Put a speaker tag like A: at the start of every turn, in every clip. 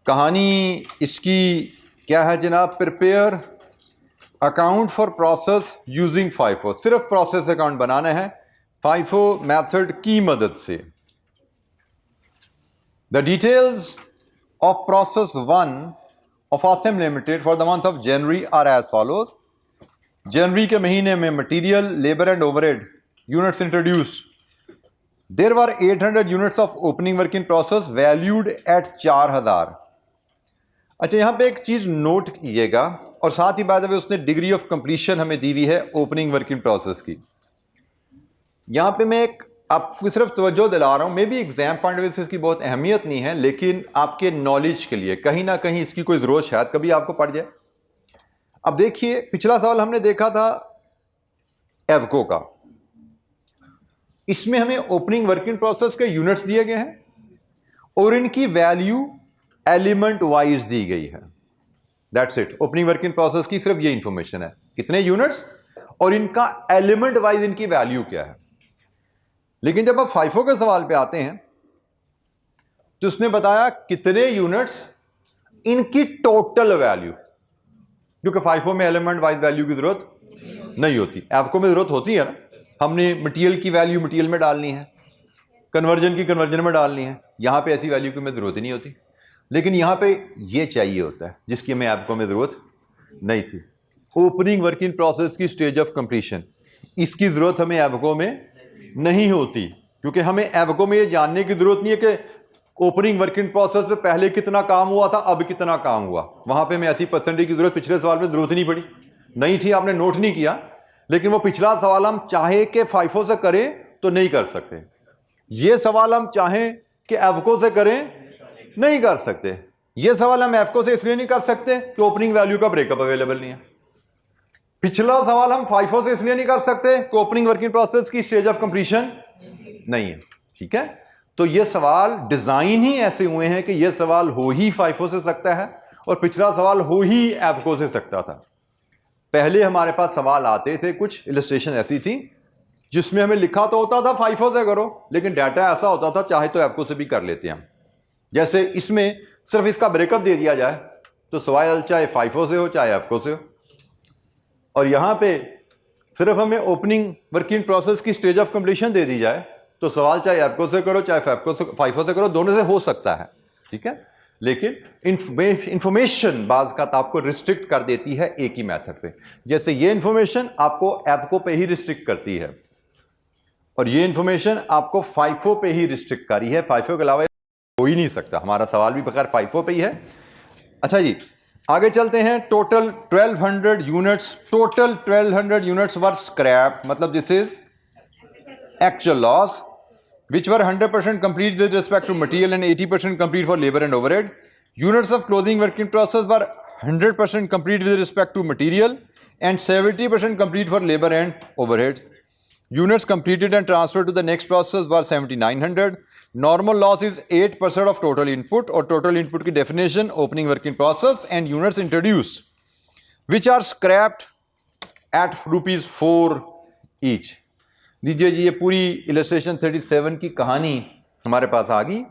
A: कहानी इसकी क्या है जनाब? Prepare account for process using FIFO. सिर्फ प्रोसेस अकाउंट बनाना है फाइफो मेथड की मदद से। The details of process 1 of ASEM limited for the month of January are as follows. जनवरी के महीने में material, labour and overhead units introduced. There were 800 units of opening work in process valued at 4000। अच्छा, यहां पे एक चीज note कीजिएगा, और साथ ही बाद में उसने डिग्री ऑफ कंप्लीशन हमें दी हुई है ओपनिंग वर्क इन प्रोसेस की। यहां पे मैं एक आपको सिर्फ तवज्जो दिला रहा हूं, मे भी एग्जाम पॉइंट ऑफ व्यू से इसकी बहुत अहमियत नहीं है, लेकिन आपके नॉलेज के लिए कहीं ना कहीं इसकी कोई जरूरत शायद कभी आपको पड़ जाए। अब देखिए, पिछला सवाल हमने देखा था एवको का। इसमें हमें ओपनिंग वर्क इन प्रोसेस के यूनिट्स दिए गए हैं और इनकी वैल्यू एलिमेंट वाइज दी गई है। That's it. Opening work in process की सिर्फ ये इंफॉर्मेशन है, कितने यूनिट्स और इनका एलिमेंट वाइज इनकी वैल्यू क्या है। लेकिन जब आप फाइफो के सवाल पे आते हैं तो उसने बताया कितने यूनिट्स, इनकी टोटल वैल्यू, क्योंकि फाइफो में एलिमेंट वाइज वैल्यू की जरूरत नहीं होती, एवको में जरूरत होती है ना। हमने मटीरियल की वैल्यू मटीरियल में डालनी है, कन्वर्जन की कन्वर्जन में डालनी है। यहां पे ऐसी वैल्यू की हमें जरूरत ही नहीं होती, लेकिन यहां पे ये चाहिए होता है जिसकी हमें एवको में जरूरत नहीं थी। ओपनिंग वर्क इन प्रोसेस की स्टेज ऑफ कंप्लीशन, इसकी जरूरत हमें एवको में नहीं होती, क्योंकि हमें एवको में ये जानने की जरूरत नहीं है कि ओपनिंग वर्क इन प्रोसेस में पहले कितना काम हुआ था, अब कितना काम हुआ। वहां पे हमें ऐसी परसेंटेज की जरूरत पिछले सवाल में जरूरत ही नहीं पड़ी, नहीं थी, आपने नोट नहीं किया। लेकिन वो पिछला सवाल हम चाहे कि फाइफो से करें तो नहीं कर सकते, ये सवाल हम चाहें कि एवको से करें नहीं कर सकते। ये सवाल हम एवको से इसलिए नहीं कर सकते कि ओपनिंग वैल्यू का ब्रेकअप अवेलेबल नहीं है। पिछला सवाल हम फाइफो से इसलिए नहीं कर सकते कि ओपनिंग वर्क इन प्रोसेस की स्टेज ऑफ कंप्लीशन नहीं है। ठीक है, तो ये सवाल डिजाइन ही ऐसे हुए हैं कि ये सवाल हो ही फाइफो से सकता है और पिछला सवाल हो ही एवको से सकता था। पहले हमारे पास सवाल आते थे, कुछ इलस्ट्रेशन ऐसी थी जिसमें हमें लिखा तो होता था फाइफो से करो, लेकिन डाटा ऐसा होता था चाहे तो एवको से भी कर लेते हैं हम। जैसे इसमें सिर्फ इसका ब्रेकअप दे दिया जाए तो सवाल चाहे फाइफो से हो चाहे एवको से हो, और यहां पे सिर्फ हमें ओपनिंग वर्क इन प्रोसेस की स्टेज ऑफ कंप्लीशन दे दी जाए तो सवाल चाहे एवको से करो चाहे फाइफो से करो, दोनों से हो सकता है। ठीक है, लेकिन इंफॉर्मेशन बाज का आपको रिस्ट्रिक्ट कर देती है एक ही मेथड पे। जैसे ये इंफॉर्मेशन आपको एवको पे ही रिस्ट्रिक्ट करती है और ये इंफॉर्मेशन आपको फाइफो पे ही रिस्ट्रिक्ट करी है, फाइफो के अलावा हो ही नहीं सकता। हमारा सवाल भी बगैर फाइफो पे ही है। अच्छा जी, आगे चलते हैं। Total 1200 units, total 1200 units were scrap, मतलब this is actual loss, which were 100% complete with respect to material and 80% complete for labor and overhead. Units of closing work in process were 100% complete with respect to material and 70% complete for labor and overheads. Units completed and transferred to the next process were 7900. Normal loss is 8% of total input, और total input की definition opening work in process and units introduced which are scrapped at ₹4 each. लीजिए जी, ये पूरी illustration 37 की कहानी हमारे पास आ गई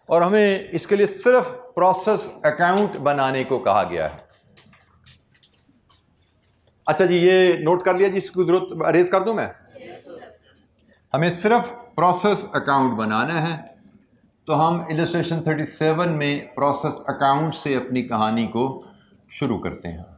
A: और हमें इसके लिए सिर्फ प्रोसेस अकाउंट बनाने को कहा गया है। अच्छा जी, ये नोट कर लिया जी, इसकी जरूरत अरेज कर दूं मैं? हमें सिर्फ प्रोसेस अकाउंट बनाना है, तो हम इलस्ट्रेशन 37 में प्रोसेस अकाउंट से अपनी कहानी को शुरू करते हैं।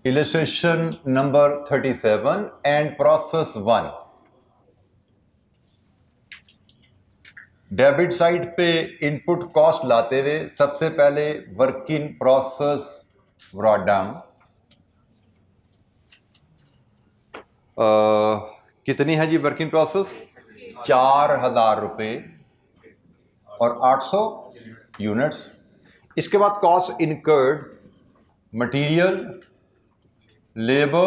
A: Illustration number 37 and process 1. Debit side पे इनपुट कॉस्ट लाते हुए सबसे पहले work in process brought down. कितनी है जी वर्क इन प्रोसेस? 4000 रुपये और 800 यूनिट्स। इसके बाद cost incurred, material, labour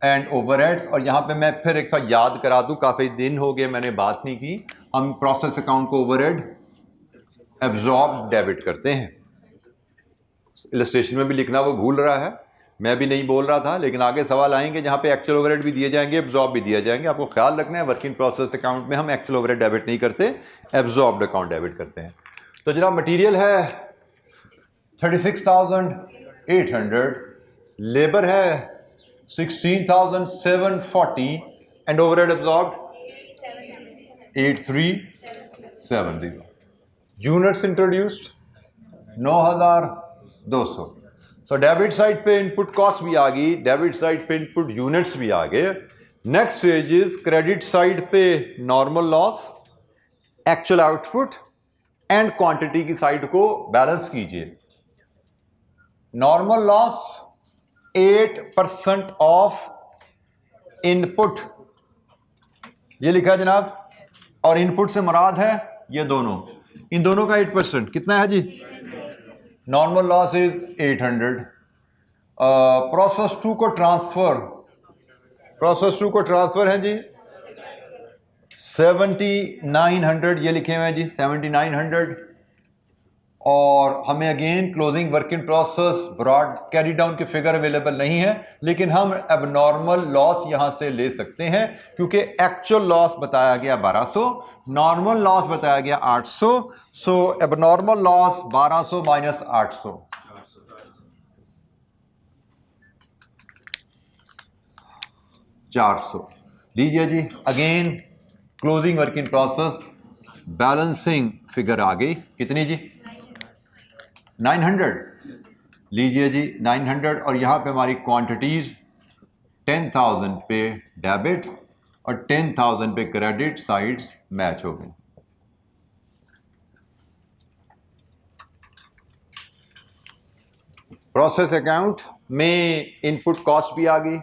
A: and overheads. और यहाँ पे मैं फिर एक बार याद करा दूँ, काफ़ी दिन हो गए मैंने बात नहीं की, हम प्रोसेस अकाउंट को ओवरहेड एब्जॉर्ब डेबिट करते हैं। इलस्ट्रेशन में भी लिखना वो भूल रहा है, मैं भी नहीं बोल रहा था, लेकिन आगे सवाल आएंगे जहाँ पे एक्चुअल ओवरहेड भी दिए जाएंगे, एब्जॉर्ब भी दिए जाएंगे। आपको ख्याल रखना है वर्किंग प्रोसेस अकाउंट में हम एक्चुअल ओवरहेड डेबिट नहीं करते, एब्जॉर्ब्ड अकाउंट डेबिट करते हैं। तो जनाब मटीरियल है 36,800, लेबर है 16,740 and overhead absorbed 8370। Units introduced 9,200। So debit side पे इनपुट कॉस्ट भी आ गई, डेबिट साइड पे इनपुट यूनिट्स भी आ गए। Next stage is credit side पे normal loss, actual output and quantity की साइड को बैलेंस कीजिए। नॉर्मल लॉस 8% ऑफ इनपुट, ये लिखा है जनाब, और इनपुट से मुराद है ये दोनों, इन दोनों का 8% कितना है जी? Normal loss is 800। प्रोसेस 2 को ट्रांसफर, प्रोसेस 2 को ट्रांसफर है जी 7900, ये लिखे हुए हैं जी 7900। और हमें again closing work in process brought carry down की फिगर अवेलेबल नहीं है, लेकिन हम एबनॉर्मल लॉस यहां से ले सकते हैं क्योंकि एक्चुअल लॉस बताया गया 1200, नॉर्मल लॉस बताया गया 800। सो एबनॉर्मल लॉस 1200 माइनस 800, 400 लीजिए जी। Again closing work in process balancing figure आ गई, कितनी जी? 900 लीजिए जी 900। और यहां पे हमारी क्वांटिटीज 10,000 पे डेबिट और 10,000 पे क्रेडिट साइड्स मैच हो गई। प्रोसेस अकाउंट में इनपुट कॉस्ट भी आ गई,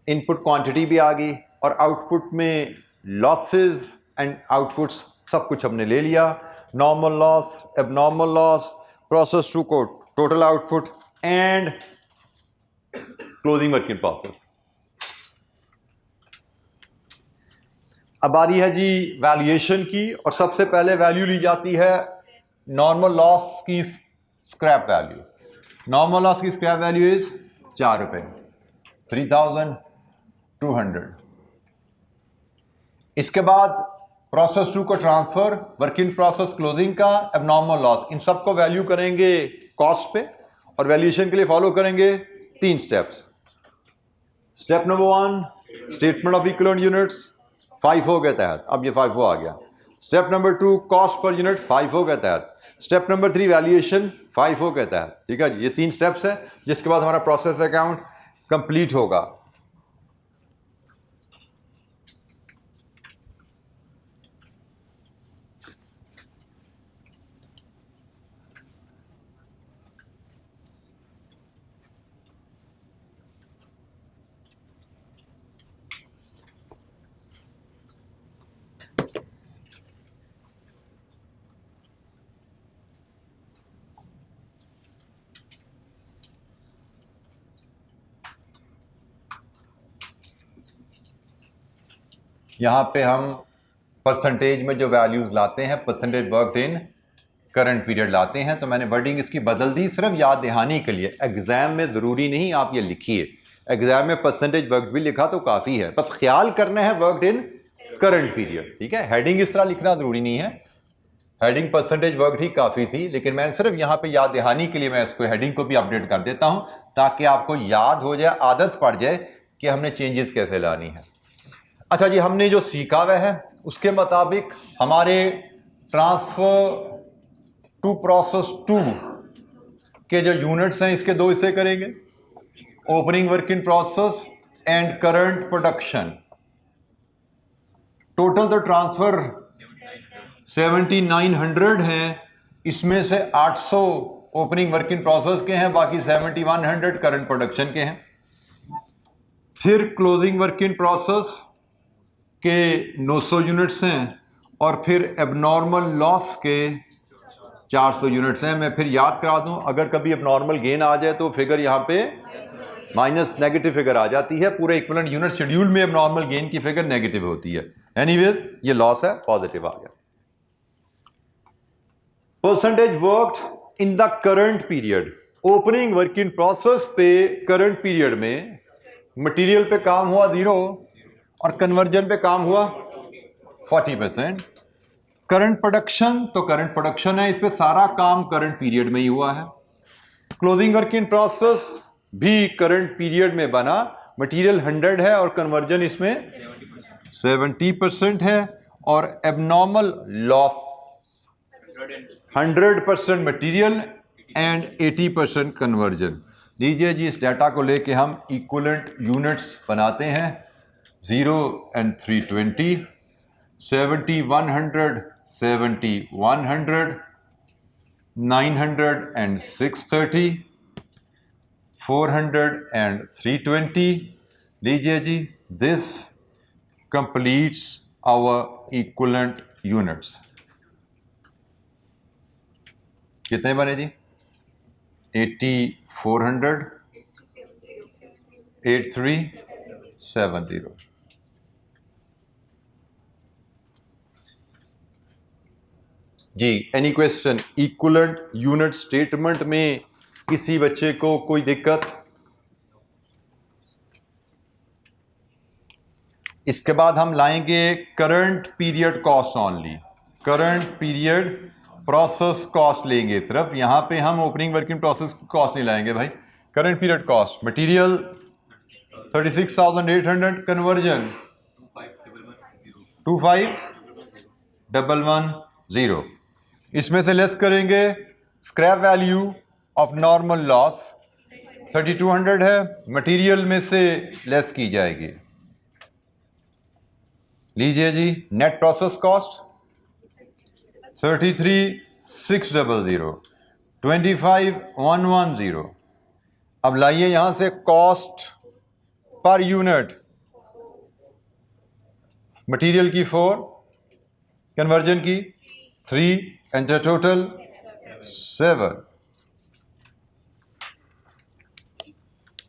A: इनपुट क्वांटिटी भी आ गई, और आउटपुट में लॉसेस एंड आउटपुट्स सब कुछ हमने ले लिया। Normal loss, abnormal loss, process 2 को total output and closing work in process. अब आ रही है जी वैल्यूएशन की, और सबसे पहले वैल्यू ली जाती है नॉर्मल लॉस की स्क्रैप वैल्यू। नॉर्मल लॉस की स्क्रैप वैल्यू इज 4 रुपए, 3,200। इसके बाद प्रोसेस 2 को transfer, work in process, closing का, एबनॉर्मल लॉस, इन सबको वैल्यू करेंगे कॉस्ट पे, और वैल्यूएशन के लिए फॉलो करेंगे 3 steps. Step number 1 statement of equivalent units, FIFO के तहत, अब ये FIFO आ गया। Step number 2 cost per unit, FIFO के तहत। स्टेप नंबर 3 वैल्यूएशन, FIFO के तहत। ठीक है, ये 3 स्टेप्स है, जिसके बाद हमारा प्रोसेस अकाउंट कंप्लीट होगा। यहाँ पे हम परसेंटेज में जो वैल्यूज लाते हैं, percentage worked in current period लाते हैं, तो मैंने वर्डिंग इसकी बदल दी सिर्फ याद दहानी के लिए। एग्जाम में ज़रूरी नहीं आप ये लिखिए, एग्जाम में परसेंटेज वर्कड भी लिखा तो काफ़ी है, बस ख्याल करना है वर्कड इन करंट पीरियड। ठीक है, हेडिंग इस तरह लिखना ज़रूरी नहीं है, हेडिंग परसेंटेज वर्कड ही काफ़ी थी, लेकिन मैं सिर्फ यहाँ पे याद दहानी के लिए मैं इसको हेडिंग को भी अपडेट कर देता हूँ, ताकि आपको याद हो जाए, आदत पड़ जाए कि हमने चेंजेस कैसे लानी है। अच्छा जी, हमने जो सीखा हुआ है उसके मुताबिक हमारे ट्रांसफर टू प्रोसेस 2 के जो यूनिट्स हैं, इसके 2 हिस्से करेंगे, opening work in process and current production. Total तो ट्रांसफर 7900 हैं, इसमें से 800 ओपनिंग वर्क इन प्रोसेस के हैं, बाकी 7100 करंट प्रोडक्शन के हैं। फिर क्लोजिंग वर्क इन प्रोसेस के 900 यूनिट्स हैं, और फिर एबनॉर्मल लॉस के 400 यूनिट्स हैं। मैं फिर याद करा दूं, अगर कभी एबनॉर्मल गेन आ जाए तो फिगर यहाँ पे माइनस नेगेटिव फिगर आ जाती है, पूरे इक्विवेलेंट यूनिट शेड्यूल में अब नॉर्मल गेन की फिगर नेगेटिव होती है। एनीवेज ये लॉस है, पॉजिटिव आ गया। Percentage worked in the current period, opening work in process पे करंट पीरियड में मटेरियल पे काम हुआ 0 और कन्वर्जन पे काम हुआ 40%। करंट प्रोडक्शन तो करंट प्रोडक्शन है, इस पे सारा काम करंट पीरियड में ही हुआ है। क्लोजिंग वर्क इन प्रोसेस भी करंट पीरियड में बना, मटेरियल 100 है और कन्वर्जन इसमें 70% है, और abnormal loss 100% material and 80% conversion. लीजिए जी, इस डाटा को लेके हम इक्विवेलेंट यूनिट्स बनाते हैं। 0 and 320, 70 100, 70 100, 900 and 630, 400 and 320। लीजिए जी, this completes our equivalent units। कितने बने जी? 80 400, 8370। जी, any question? Equivalent unit statement में किसी बच्चे को कोई दिक्कत? इसके बाद हम लाएंगे current period cost only. Current period process cost लेंगे सिर्फ, यहां पे हम ओपनिंग वर्किंग प्रोसेस की कॉस्ट नहीं लाएंगे भाई। Current period cost, material 36,800, conversion 25,110। इसमें से लेस करेंगे scrap value of normal loss 3200 है, मटेरियल में से लेस की जाएगी। लीजिए जी, नेट प्रोसेस कॉस्ट 33,600, 25,110। अब लाइए यहां से कॉस्ट पर यूनिट, मटेरियल की 4, कन्वर्जन की 3, एंटर टोटल 7।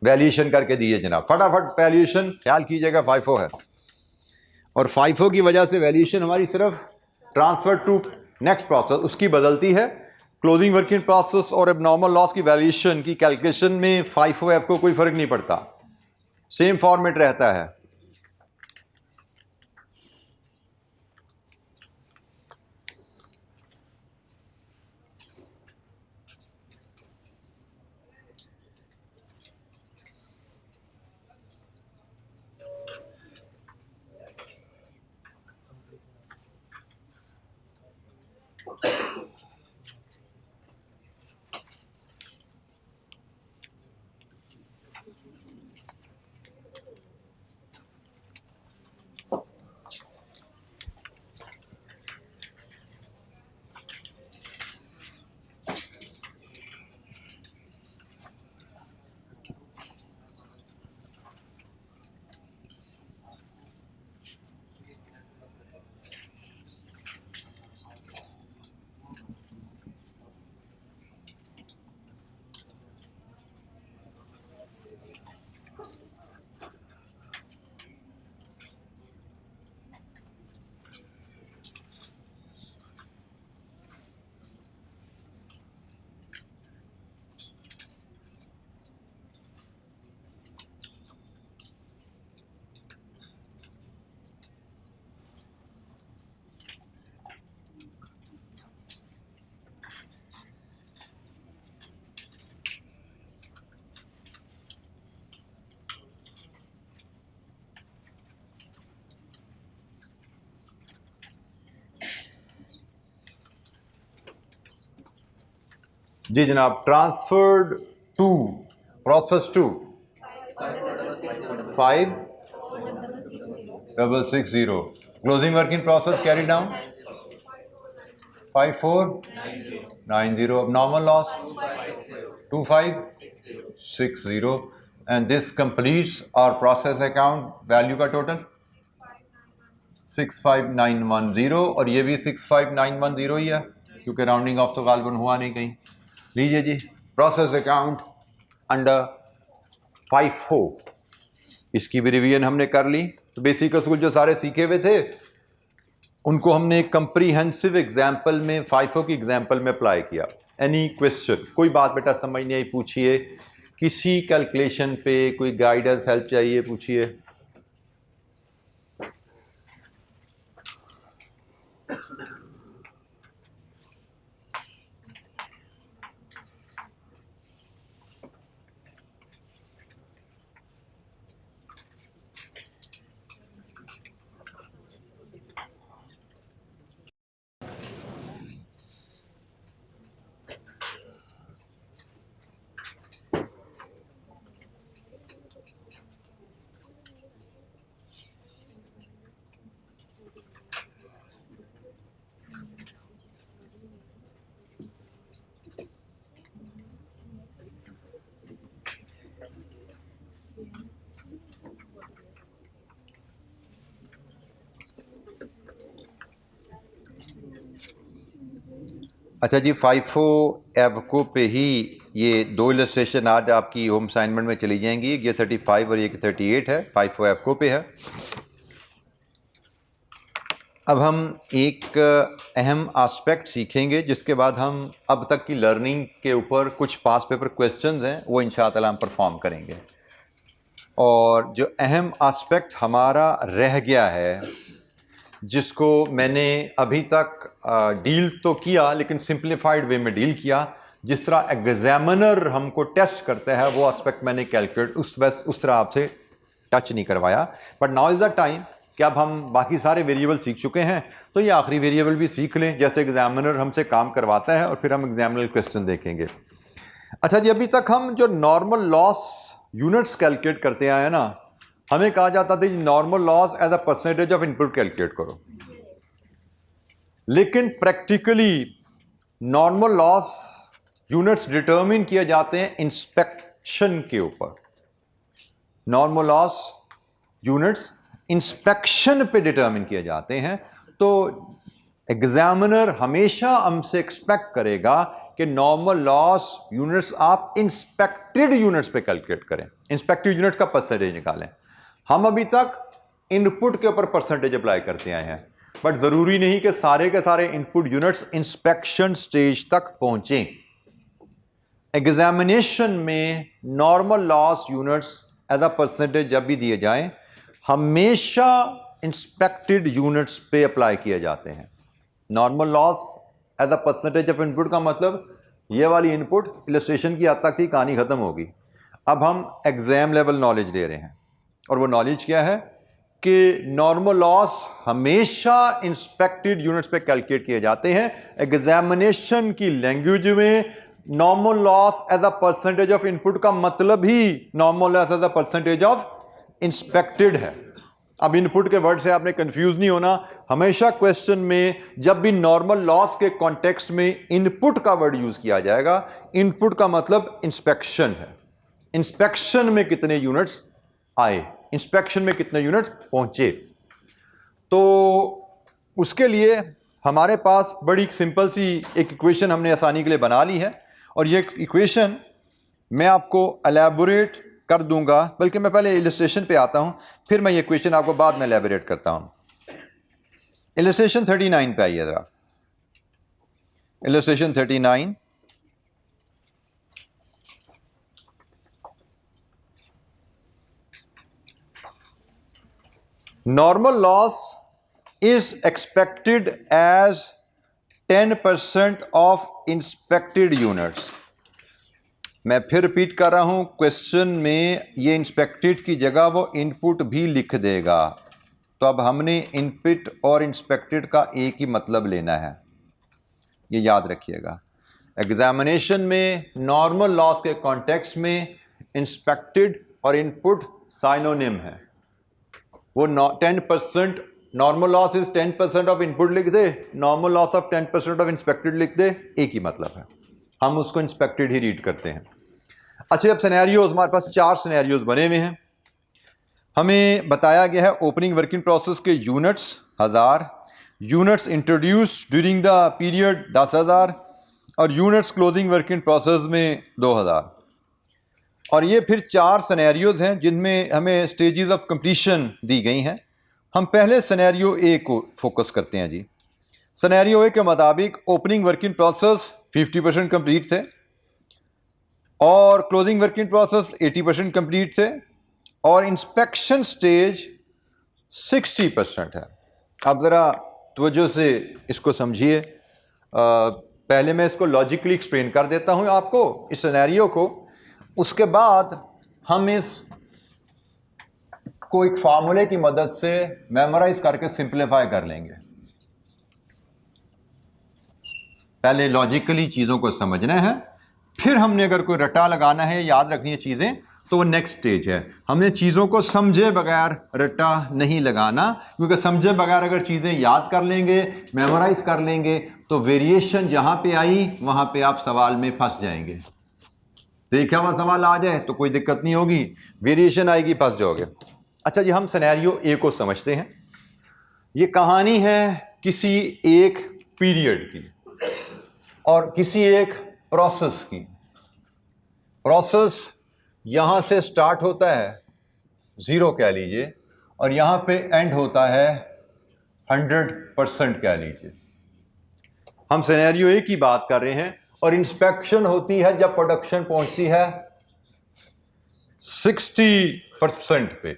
A: वैल्यूएशन करके दिए जनाब, फटाफट वैल्यूएशन ख्याल कीजिएगा। FIFO है और FIFO की वजह से वैल्यूएशन हमारी सिर्फ ट्रांसफर टू नेक्स्ट प्रोसेस उसकी बदलती है। क्लोजिंग वर्किंग प्रोसेस और एबनॉर्मल लॉस की वैल्यूएशन की कैलकुलेशन में FIFO F को कोई फर्क नहीं पड़ता, सेम फॉर्मेट रहता है। जी जनाब, transferred to process 2 5,660। Closing work in process carry down 5,490। abnormal loss 2,560 and this completes our process account value का टोटल 6,5,910 और ये भी 6,5,910 ही है क्योंकि राउंडिंग ऑफ तो गालबन हुआ नहीं कहीं। लीजिए जी, प्रोसेस अकाउंट अंडर FIFO, इसकी भी रिवीजन हमने कर ली। तो बेसिक असूल जो सारे सीखे हुए थे उनको हमने कंप्रीहेंसिव एग्जाम्पल में FIFO की एग्जाम्पल में अप्लाई किया। एनी क्वेश्चन, कोई बात बेटा समझ नहीं आई पूछिए, किसी कैलकुलेशन पे कोई गाइडेंस हेल्प चाहिए पूछिए। अच्छा जी, FIFO एवको पे ही ये दो इलस्ट्रेशन आज आपकी होम असाइनमेंट में चली जाएंगी। ये 35 और ये 38 है, FIFO एवको पे है। अब हम एक अहम एस्पेक्ट सीखेंगे जिसके बाद हम अब तक की लर्निंग के ऊपर कुछ पास पेपर क्वेश्चंस हैं वो इंशाअल्लाह हम परफॉर्म करेंगे। और जो अहम एस्पेक्ट हमारा रह गया है जिसको मैंने अभी तक डील तो किया लेकिन सिंप्लीफाइड वे में डील किया, जिस तरह एग्जामिनर हमको टेस्ट करता है वो एस्पेक्ट मैंने कैलकुलेट उस तरह आपसे टच नहीं करवाया। But now is the time कि अब हम बाकी सारे वेरिएबल सीख चुके हैं तो ये आखिरी वेरिएबल भी सीख लें जैसे एग्जामिनर हमसे काम करवाता है, और फिर हम एग्जामिनर क्वेश्चन देखेंगे। अच्छा जी, अभी तक हम जो नॉर्मल लॉस यूनिट्स कैलकुलेट करते आए हैं ना, हमें कहा जाता था normal loss as a percentage of input calculate करो, लेकिन practically normal loss units determine किए जाते हैं इंस्पेक्शन के ऊपर। नॉर्मल लॉस यूनिट्स इंस्पेक्शन पे डिटरमिन किए जाते हैं। तो एग्जामिनर हमेशा हमसे एक्सपेक्ट करेगा कि नॉर्मल लॉस यूनिट्स आप इंस्पेक्टेड यूनिट्स पे कैलकुलेट करें, इंस्पेक्टेड यूनिट का परसेंटेज निकालें। हम अभी तक इनपुट के ऊपर परसेंटेज अप्लाई करते आए हैं, बट जरूरी नहीं कि सारे के सारे इनपुट यूनिट्स इंस्पेक्शन स्टेज तक पहुंचें। एग्जामिनेशन में normal loss units as a percentage जब भी दिए जाएं हमेशा इंस्पेक्टेड यूनिट्स पे अप्लाई किए जाते हैं। Normal loss as a percentage of input का मतलब ये वाली इनपुट इलस्ट्रेशन की हद तक थी, कहानी खत्म होगी। अब हम एग्जाम लेवल नॉलेज ले रहे हैं, और वो नॉलेज क्या है कि नॉर्मल लॉस हमेशा इंस्पेक्टेड यूनिट्स पे कैलकुलेट किए जाते हैं। एग्जामिनेशन की लैंग्वेज में normal loss as a percentage of input का मतलब ही normal loss as a percentage of inspected है। अब इनपुट के वर्ड से आपने कंफ्यूज नहीं होना। हमेशा क्वेश्चन में जब भी नॉर्मल लॉस के कॉन्टेक्स्ट में इनपुट का वर्ड यूज किया जाएगा, इनपुट का मतलब इंस्पेक्शन है। इंस्पेक्शन में कितने यूनिट्स आए, इंस्पेक्शन में कितने यूनिट्स पहुंचे। तो उसके लिए हमारे पास बड़ी सिंपल सी एक इक्वेशन हमने आसानी के लिए बना ली है, और ये इक्वेशन मैं आपको एलैबोरेट कर दूंगा, बल्कि मैं पहले इलस्ट्रेशन पे आता हूं, फिर मैं ये क्वेश्चन आपको बाद में एलैबोरेट करता हूं। इलस्ट्रेशन 39 पे आइए जरा। Illustration 39, normal loss is expected as 10% of inspected units. मैं फिर रिपीट कर रहा हूं, क्वेश्चन में ये इंस्पेक्टेड की जगह वो इनपुट भी लिख देगा। तो अब हमने इनपुट और इंस्पेक्टेड का एक ही मतलब लेना है, ये याद रखिएगा। एग्जामिनेशन में नॉर्मल लॉस के कॉन्टेक्स्ट में इंस्पेक्टेड और इनपुट साइनोनिम है। वो 10% normal loss is 10% of input लिख दे, normal loss of 10% of inspected लिख दे, एक ही मतलब है। हम उसको इंस्पेक्टेड ही रीड करते हैं। अच्छा, अब सिनेरियोज हमारे पास 4 सिनेरियोज बने हुए हैं। हमें बताया गया है ओपनिंग वर्किंग प्रोसेस के units 1000, units introduce during the period 10,000, और यूनिट्स क्लोजिंग वर्किंग प्रोसेस में 2000। और ये फिर 4 सिनेरियोज हैं जिनमें हमें स्टेजेस ऑफ कंप्लीशन दी गई हैं। हम पहले सिनेरियो ए को फोकस करते हैं जी। सिनेरियो ए के मुताबिक ओपनिंग वर्किंग प्रोसेस 50% कंप्लीट थे और क्लोजिंग वर्किंग प्रोसेस 80% कंप्लीट थे और इंस्पेक्शन स्टेज 60% है। अब ज़रा तवज्जो से इसको समझिए। पहले मैं इसको लॉजिकली एक्सप्लेन कर देता हूँ आपको इस सिनेरियो को, उसके बाद हम इस को एक फार्मूले की मदद से मेमोराइज करके सिंप्लीफाई कर लेंगे। पहले लॉजिकली चीज़ों को समझना है, फिर हमने अगर कोई रट्टा लगाना है, याद रखनी है चीज़ें, तो वो नेक्स्ट स्टेज है। हमने चीज़ों को समझे बगैर रट्टा नहीं लगाना, क्योंकि समझे बगैर अगर चीज़ें याद कर लेंगे, मेमोराइज कर लेंगे, तो वेरिएशन जहाँ पे आई वहाँ पे आप सवाल में फंस जाएंगे। देखा हुआ सवाल आ जाए तो कोई दिक्कत नहीं होगी, वेरिएशन आएगी फंस जाओगे। अच्छा जी, हम सिनेरियो ए को समझते हैं। ये कहानी है किसी एक पीरियड की और किसी एक प्रोसेस की। प्रोसेस यहां से स्टार्ट होता है 0 कह लीजिए और यहां पे एंड होता है 100% कह लीजिए। हम सिनेरियो ए की बात कर रहे हैं और इंस्पेक्शन होती है जब प्रोडक्शन पहुंचती है 60% पे।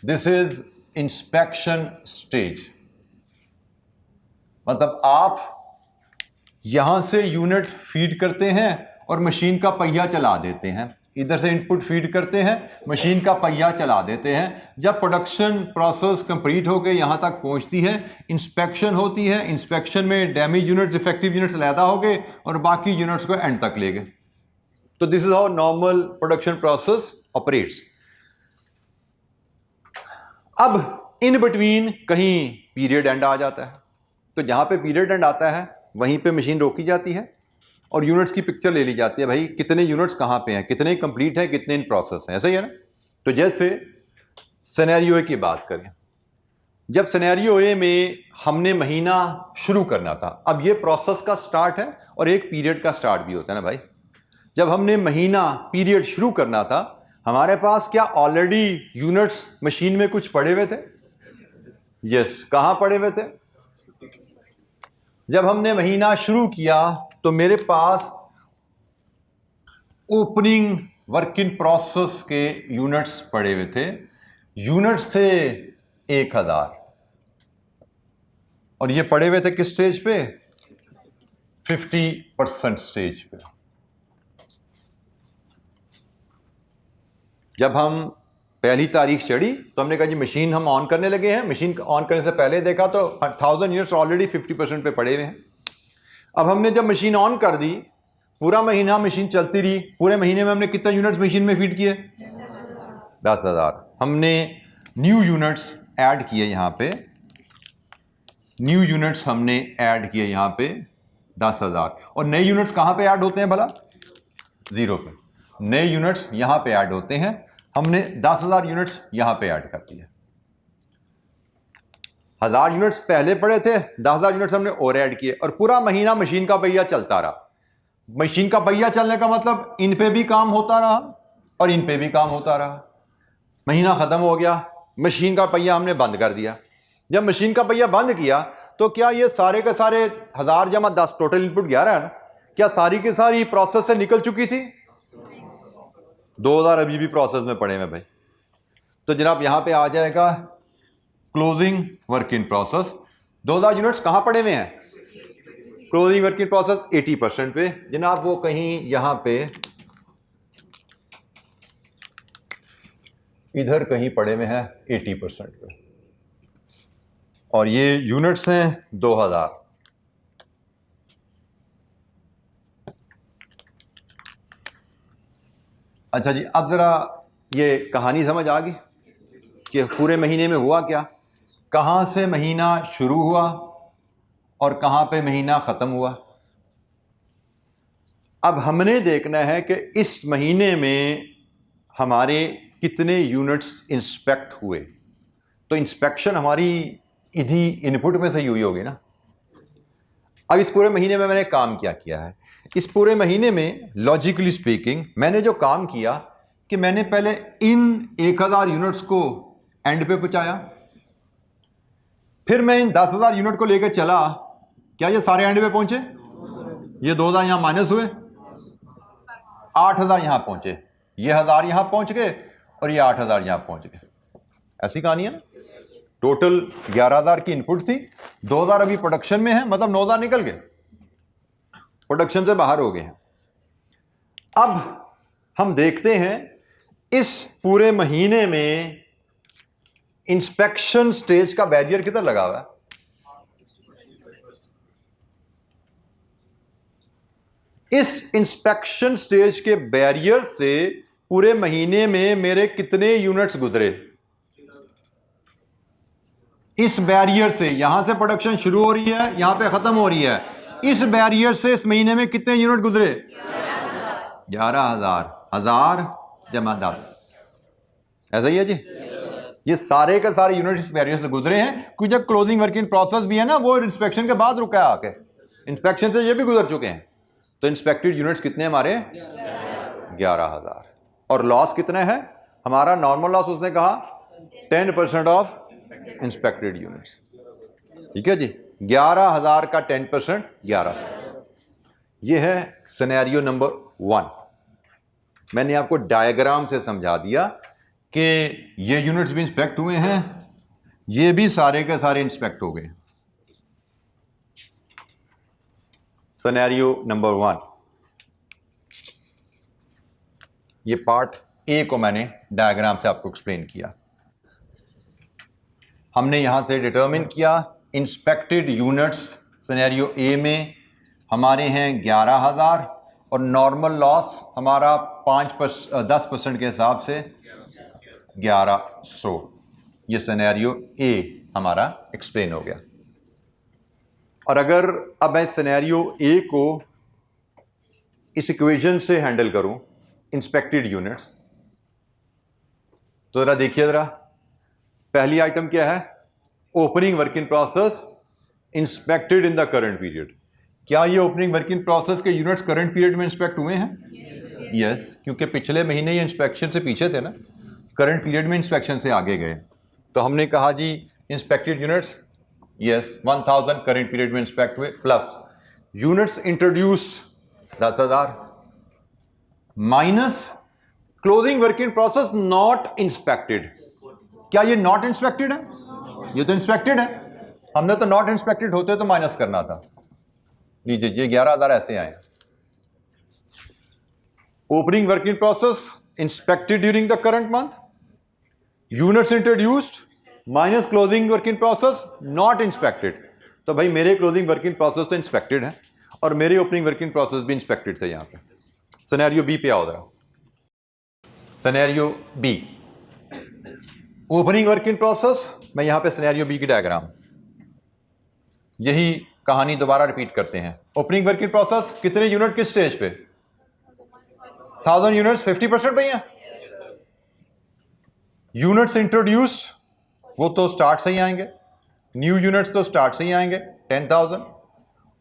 A: This is inspection stage. मतलब आप यहां से यूनिट फीड करते हैं और मशीन का पहिया चला देते हैं। इधर से इनपुट फीड करते हैं, मशीन का पहिया चला देते हैं। जब प्रोडक्शन प्रोसेस कंप्लीट होकर यहां तक पहुंचती है, इंस्पेक्शन होती है। इंस्पेक्शन में डैमेज यूनिट्स, इफेक्टिव यूनिट्स अलहदा हो गए और बाकी यूनिट्स को एंड तक ले गए। तो this is how normal production process operates. अब इन बिटवीन कहीं पीरियड एंड आ जाता है, तो जहां पे पीरियड एंड आता है वहीं पे मशीन रोकी जाती है और यूनिट्स की पिक्चर ले ली जाती है। भाई कितने यूनिट्स कहां पे हैं, कितने कंप्लीट हैं, कितने इन प्रोसेस हैं, ऐसा ही है ना। तो जैसे सिनेरियो ए की बात करें, जब सिनेरियो ए में हमने महीना शुरू करना था, अब ये प्रोसेस का स्टार्ट है और एक पीरियड का स्टार्ट भी होता है ना भाई। जब हमने महीना पीरियड शुरू करना था, हमारे पास क्या ऑलरेडी यूनिट्स मशीन में कुछ पड़े हुए थे? यस, कहां पड़े हुए थे? जब हमने महीना शुरू किया तो मेरे पास ओपनिंग वर्क इन प्रोसेस के यूनिट्स पड़े हुए थे। यूनिट्स थे 1000 और ये पड़े हुए थे किस स्टेज पे? 50% स्टेज पे। जब हम पहली तारीख चढ़ी तो हमने कहा जी मशीन हम ऑन करने लगे हैं। मशीन ऑन करने से पहले देखा तो 1000 यूनिट्स ऑलरेडी 50% पे पड़े हुए हैं। अब हमने जब मशीन ऑन कर दी, पूरा महीना मशीन चलती रही। पूरे महीने में हमने कितने यूनिट्स मशीन में फीड किए? 10,000। हमने न्यू यूनिट्स ऐड किए यहां पे, न्यू यूनिट्स हमने ऐड किए यहां पे 10,000। और नए यूनिट्स कहां पे ऐड होते हैं भला? 0 पे। नए यूनिट्स यहां पे ऐड होते हैं। हमने 10,000 यूनिट्स यहां पे ऐड कर दिए। 1000 यूनिट्स पहले पड़े थे, 10,000 यूनिट्स हमने और ऐड किए और पूरा महीना मशीन का पहिया चलता रहा। मशीन का पहिया चलने का मतलब इन पे भी काम होता रहा और इन पे भी काम होता रहा। महीना खत्म हो गया, मशीन का पहिया हमने बंद कर दिया। जब मशीन का पहिया बंद किया तो क्या ये सारे के सारे 1000 जमा 10 टोटल इनपुट 11 है ना, क्या सारी की सारी प्रोसेस से निकल चुकी थी? 2000 अभी भी प्रोसेस में पड़े हैं भाई। तो जनाब यहां पे आ जाएगा closing work in process. 2000 units कहां पड़े हुए हैं? क्लोजिंग वर्क इन प्रोसेस 80% पे। जनाब वो कहीं यहां पे इधर कहीं पड़े हुए हैं 80% पे और ये यूनिट्स हैं 2000। अच्छा जी, अब जरा ये कहानी समझ आ गई कि पूरे महीने में हुआ क्या, कहां से महीना शुरू हुआ और कहां पे महीना खत्म हुआ। अब हमने देखना है कि इस महीने में हमारे कितने यूनिट्स इंस्पेक्ट हुए। तो इंस्पेक्शन हमारी इधी इनपुट में से ही हुई होगी ना। अब इस पूरे महीने में मैंने काम क्या किया है? इस पूरे महीने में लॉजिकली स्पीकिंग मैंने जो काम किया, कि मैंने पहले इन 1000 यूनिट्स को एंड पे पहुंचाया, फिर मैं इन 10,000 यूनिट को लेकर चला, क्या ये सारे एंड पे पहुंचे? ये 2000 यहां माइनस हुए, 8000 यहां पहुंचे, ये 1000 यहां पहुंच गए और ये 8000 यहां पहुंच गए। ऐसी कहानी है ना। टोटल 11,000 की इनपुट थी, 2000 अभी प्रोडक्शन में है, मतलब 9,000 निकल गए, प्रोडक्शन से बाहर हो गए हैं। अब हम देखते हैं इस पूरे महीने में इंस्पेक्शन स्टेज का बैरियर कितना लगा हुआ है। इस इंस्पेक्शन स्टेज के बैरियर से पूरे महीने में मेरे कितने यूनिट्स गुजरे? इस बैरियर से, यहां से प्रोडक्शन शुरू हो रही है, यहां पे खत्म हो रही है, इस बैरियर से इस महीने में कितने यूनिट गुजरे? 11,000, 1000 जमा 10, ऐसा ही है जी। ये सारे के सारे यूनिट इस बैरियर से गुजरे हैं, क्योंकि जब क्लोजिंग वर्क इन प्रोसेस भी है ना, वो इंस्पेक्शन के बाद रुका है आके, इंस्पेक्शन से ये भी गुजर चुके हैं। तो इंस्पेक्टेड यूनिट्स कितने हमारे? 11,000। और लॉस कितना है हमारा? नॉर्मल लॉस उसने कहा 10% ऑफ इंस्पेक्टेड यूनिट्स। ठीक है जी, 11,000 का 10% 1100। ये है सिनेरियो नंबर 1। मैंने आपको डायग्राम से समझा दिया कि ये यूनिट्स भी इंस्पेक्ट हुए हैं, ये भी सारे के सारे इंस्पेक्ट हो गए। सिनेरियो नंबर 1, ये पार्ट ए को मैंने डायग्राम से आपको एक्सप्लेन किया। हमने यहां से डिटरमिन किया इंस्पेक्टेड यूनिट्स सिनेरियो ए में हमारे हैं 11,000 और नॉर्मल लॉस हमारा 10% के हिसाब से 1100। ये सिनेरियो ए हमारा एक्सप्लेन हो गया। और अगर अब मैं सिनेरियो ए को इस इक्वेशन से हैंडल करूं, इंस्पेक्टेड यूनिट्स, तो जरा देखिए जरा, पहली आइटम क्या है? Opening work in process inspected in the current period. क्या ये ओपनिंग वर्क इन प्रोसेस के यूनिट्स करंट पीरियड में इंस्पेक्ट हुए हैं? यस, क्योंकि पिछले महीने ये इंस्पेक्शन से पीछे थे ना, करंट पीरियड में इंस्पेक्शन से आगे गए। तो हमने कहा जी inspected units, yes 1000 current period में इंस्पेक्ट हुए, plus units introduced 10,000 minus closing work in process not inspected. क्या ये नॉट इंस्पेक्टेड है? ये तो इंस्पेक्टेड है, हमने तो नॉट इंस्पेक्टेड होते तो माइनस करना था। लीजिए ये 11,000 ऐसे आए। Opening work in process inspected during the current month, units introduced minus closing work in process not inspected. तो भाई मेरे क्लोजिंग वर्क इन प्रोसेस तो इंस्पेक्टेड है और मेरे ओपनिंग वर्क इन प्रोसेस भी इंस्पेक्टेड थे। यहां पे सिनेरियो बी पे आओ जरा। Scenario B, opening work in process, मैं यहां पे सिनेरियो बी की डायग्राम, यही कहानी दोबारा रिपीट करते हैं। ओपनिंग वर्क इन प्रोसेस कितने यूनिट किस स्टेज पे? 1000 यूनिट्स 50% पे हैं। यूनिट्स इंट्रोड्यूस वो तो स्टार्ट से ही आएंगे, न्यू यूनिट्स तो स्टार्ट से ही आएंगे 10,000,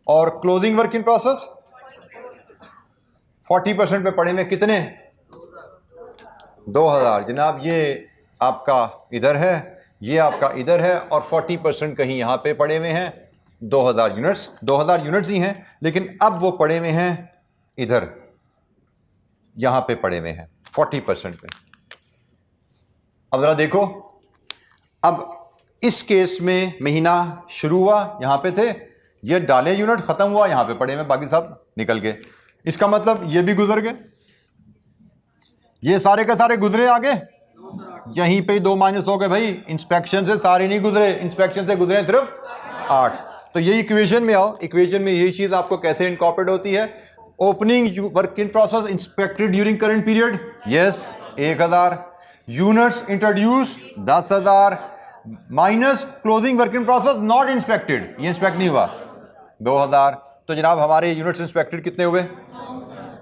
A: और क्लोजिंग वर्क इन प्रोसेस 40% पे पड़े में कितने? 2000। जनाब ये आपका इधर है, ये आपका इधर है, और 40% कहीं यहां पे पड़े हुए हैं 2000 यूनिट्स। 2000 यूनिट्स ही हैं, लेकिन अब वो पड़े हुए हैं इधर, यहां पे पड़े हुए हैं 40% पे। अब जरा देखो, अब इस केस में महीना शुरू हुआ यहां पे थे, ये डाले यूनिट, खत्म हुआ यहां पे पड़े हुए, बाकी सब निकल गए। इसका मतलब ये भी गुजर गए, ये सारे के सारे गुजरे आगे, यहीं पे 2 माइनस हो गए भाई। इंस्पेक्शन से सारे नहीं गुजरे, इंस्पेक्शन से गुजरे सिर्फ 8। तो ये इक्वेशन में आओ, इक्वेशन में यही चीज आपको कैसे इनकॉर्पोरेट होती है? Opening work in process inspected during current period, yes 1000, units introduced 10,000 minus closing work in process not inspected, ये इंस्पेक्ट नहीं हुआ 2000। तो जनाब हमारे यूनिट्स इंस्पेक्टेड कितने हुए?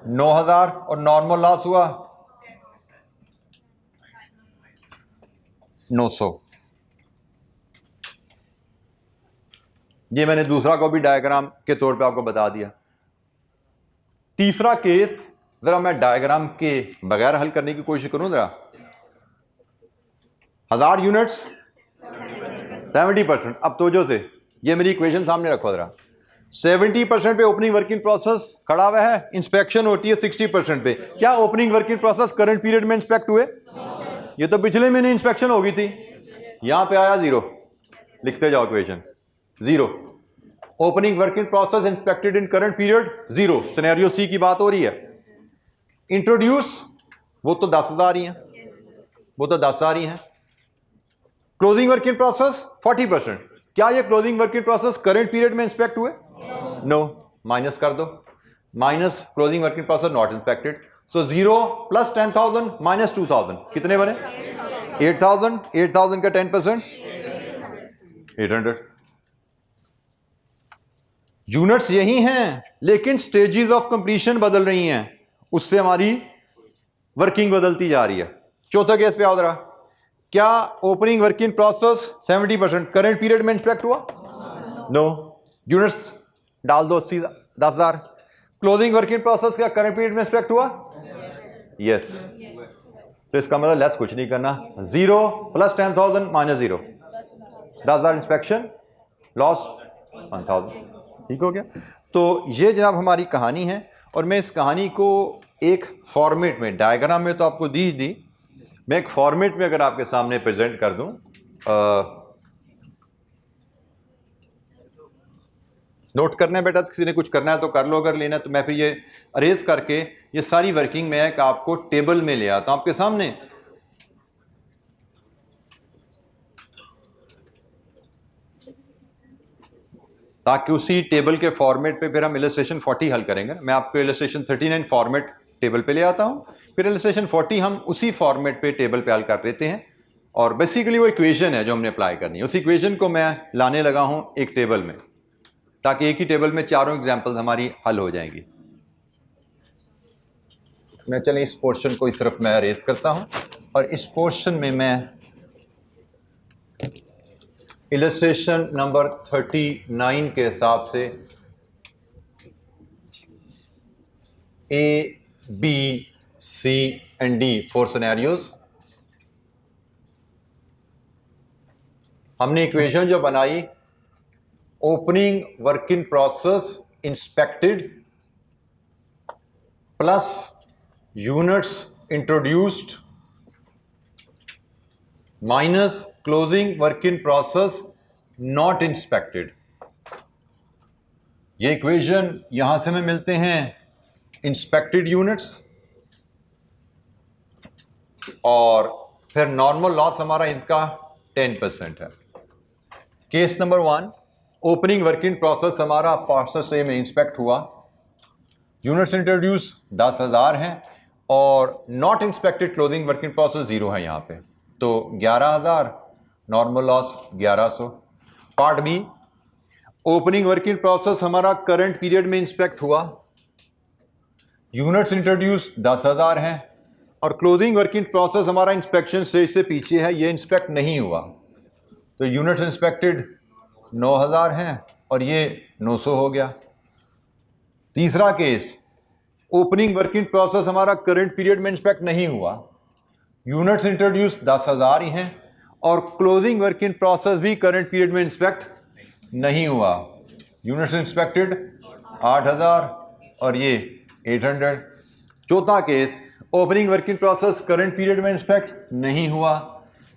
A: 9,000, और नॉर्मल लॉस हुआ 900। ये मैंने दूसरा को भी डायग्राम के तौर पे आपको बता दिया। तीसरा केस जरा मैं डायग्राम के बगैर हल करने की कोशिश करूं जरा। 1000 यूनिट्स 70%। अब तोजो से ये मेरी इक्वेशन सामने रखो जरा। 70% पे ओपनिंग वर्क इन प्रोसेस खड़ा हुआ है, इंस्पेक्शन होती है 60% पे। क्या opening work in process current period में इंस्पेक्ट हुए? ये तो पिछले महीने इंस्पेक्शन हो गई थी, यहां पे आया 0। लिखते जाओ equation 0। Opening work in process inspected in current period 0। Scenario C की बात हो रही है। इंट्रोड्यूस वो तो 10,000 ही है, वो तो 10,000 ही है। Closing work in process 40%। क्या ये closing work in process current period में इंस्पेक्ट हुए? नो। माइनस कर दो, minus closing work in process not inspected. So 0 plus 10,000 minus 2,000 कितने बने? 8,000। 8,000 का 10% 800। यूनिट्स यही हैं, लेकिन स्टेजेस ऑफ कंप्लीशन बदल रही हैं, उससे हमारी वर्किंग बदलती जा रही है। चौथा केस पे आओ जरा। क्या opening work in process 70% current period में इंस्पेक्ट हुआ? नो। यूनिट्स डाल दो 10,000। क्लोजिंग वर्क इन प्रोसेस क्या करंट पीरियड में इंस्पेक्ट हुआ? यस। तो इसका मतलब लेस कुछ नहीं करना, 0 प्लस 10,000 माइनस 0। 10,000 inspection, loss 1,000। ठीक हो गया। तो ये जनाब हमारी कहानी है, और मैं इस कहानी को एक फॉर्मेट में, डायग्राम में तो आपको दी, मैं एक फॉर्मेट में अगर आपके सामने प्रेजेंट कर दूं, नोट करना है बेटा, किसी ने कुछ करना है तो कर लो, अगर लेना तो मैं फिर ये अरेज करके ये सारी वर्किंग में एक आपको टेबल में ले आता हूं आपके सामने। ताकि उसी टेबल के फॉर्मेट पे फिर हम इलस्ट्रेशन 40 हल करेंगे। मैं आपको इलस्ट्रेशन 39 फॉर्मेट टेबल पे ले आता हूं, फिर इलस्ट्रेशन 40 हम उसी फॉर्मेट पे टेबल पे हल कर देते हैं। और बेसिकली वो इक्वेशन है जो हमने अप्लाई करनी है, उस इक्वेशन को मैं लाने लगा हूं एक टेबल में, ताकि एक ही टेबल में चारों एग्जाम्पल्स हमारी हल हो जाएंगी। मैं चलें इस पोर्शन को इस तरफ मैं अरेज करता हूं, और इस पोर्शन में मैं इलस्ट्रेशन नंबर 39 के हिसाब से A, B, C and D 4 scenarios हमने इक्वेशन जो बनाई, opening work in process inspected plus units introduced minus closing work in process not inspected. ये इक्वेशन यहां से हमें मिलते हैं इंस्पेक्टेड यूनिट्स, और फिर नॉर्मल लॉस हमारा इनका 10% है। Case number 1, opening work in process हमारा प्रोसेस ए में इंस्पेक्ट हुआ, यूनिट्स इंट्रोड्यूस 10,000 हैं, और not inspected closing work in process 0 है यहां पे, तो 11,000, normal loss 1100। Part B, opening work in process हमारा करंट पीरियड में इंस्पेक्ट हुआ, यूनिट्स इंट्रोड्यूस 10,000 हैं, और क्लोजिंग वर्क इन प्रोसेस हमारा इंस्पेक्शन स्टेज से पीछे है, ये इंस्पेक्ट नहीं हुआ, तो यूनिट्स इंस्पेक्टेड 9,000 हैं और ये 900 हो गया। तीसरा case, opening work in process हमारा करंट पीरियड में इंस्पेक्ट नहीं हुआ, यूनिट्स इंट्रोड्यूस 10,000 ही हैं, और क्लोजिंग वर्क इन प्रोसेस भी करंट पीरियड में इंस्पेक्ट नहीं हुआ, यूनिट्स इंस्पेक्टेड 8,000 और ये 800। चौथा case, opening work in process current period में इंस्पेक्ट नहीं हुआ,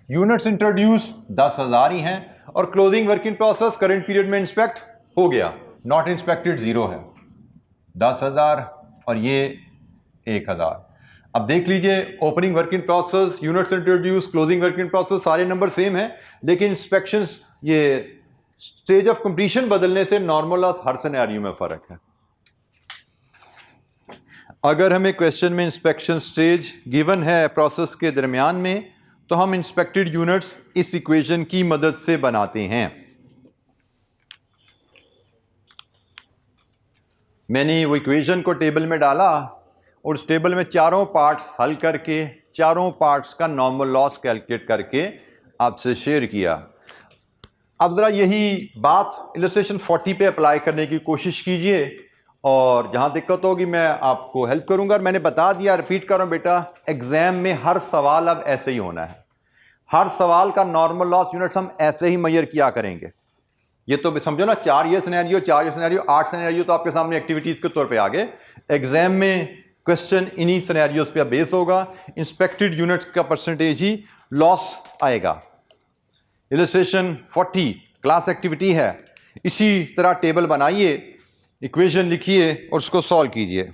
A: यूनिट्स इंट्रोड्यूस 10,000 ही हैं, और closing work in process current period में इंस्पेक्ट हो गया, नॉट इंस्पेक्टेड 0 है, 10,000 और ये 1,000। अब देख लीजिए, opening work in process, units introduce, closing work in process, सारे नंबर सेम है, लेकिन इंस्पेक्शंस, ये स्टेज ऑफ कंप्लीशन बदलने से नॉर्मल लॉस हर सिनेरियो में फर्क है। अगर हमें क्वेश्चन में इंस्पेक्शन स्टेज गिवन है प्रोसेस के दरमियान में, तो हम इंस्पेक्टेड यूनिट्स इस इक्वेशन की मदद से बनाते हैं। मैंने वो इक्वेशन को टेबल में डाला, और उस टेबल में चारों पार्ट्स हल करके, चारों पार्ट्स का नॉर्मल लॉस कैलकुलेट करके आपसे शेयर किया। अब ज़रा यही बात इलस्ट्रेशन 40 पे अप्लाई करने की कोशिश कीजिए, और जहां दिक्कत होगी मैं आपको हेल्प करूंगा। और मैंने बता दिया, रिपीट कर रहा हूं बेटा, एग्जाम में हर सवाल अब ऐसे ही होना है। हर सवाल का नॉर्मल लॉस यूनिट्स हम ऐसे ही मेजर किया करेंगे। ये तो समझो ना, 4 ये सिनेरियो 8 सिनेरियो तो आपके सामने एक्टिविटीज के तौर पे आ गए। एग्जाम में क्वेश्चन इन्हीं सिनेरियोज पे बेस होगा। इंस्पेक्टेड यूनिट्स का परसेंटेज ही लॉस आएगा। इलस्ट्रेशन 40 क्लास एक्टिविटी है। इसी तरह टेबल बनाइए, इक्वेशन लिखिए और उसको सॉल्व कीजिए।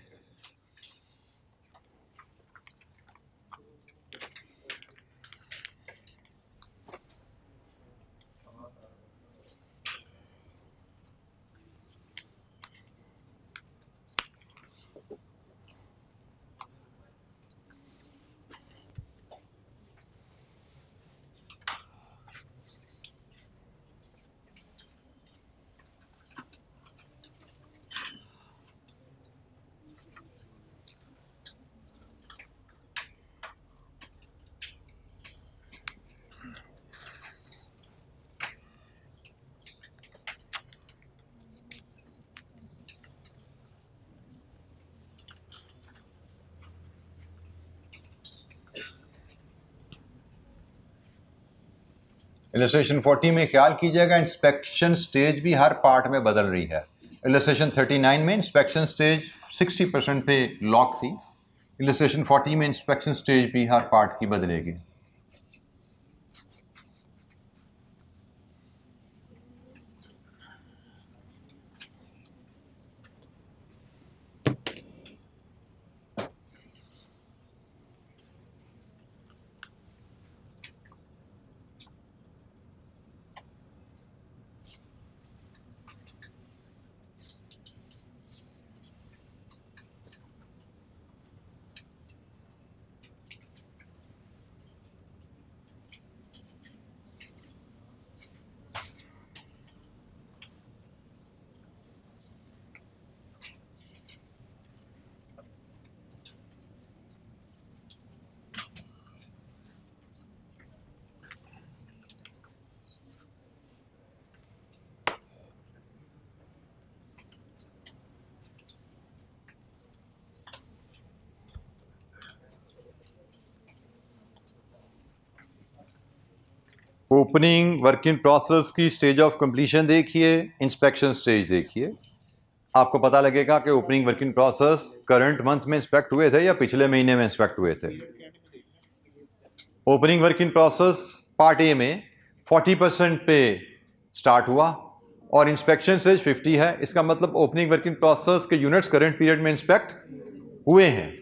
A: इलस्ट्रेशन 40 में ख्याल कीजिएगा, इंस्पेक्शन स्टेज भी हर पार्ट में बदल रही है। इलस्ट्रेशन 39 में इंस्पेक्शन स्टेज 60% पे लॉक थी। इलस्ट्रेशन 40 में इंस्पेक्शन स्टेज भी हर पार्ट की बदलेगी। ओपनिंग वर्क इन प्रोसेस की स्टेज ऑफ कंप्लीशन देखिए, इंस्पेक्शन स्टेज देखिए। आपको पता लगेगा कि opening work in process current month में इंस्पेक्ट हुए थे या पिछले महीने में इंस्पेक्ट हुए थे। Opening work in process part A में 40% पे स्टार्ट हुआ और इंस्पेक्शन स्टेज 50 है। इसका मतलब ओपनिंग वर्क इन प्रोसेस के यूनिट्स करंट पीरियड में इंस्पेक्ट हुए हैं।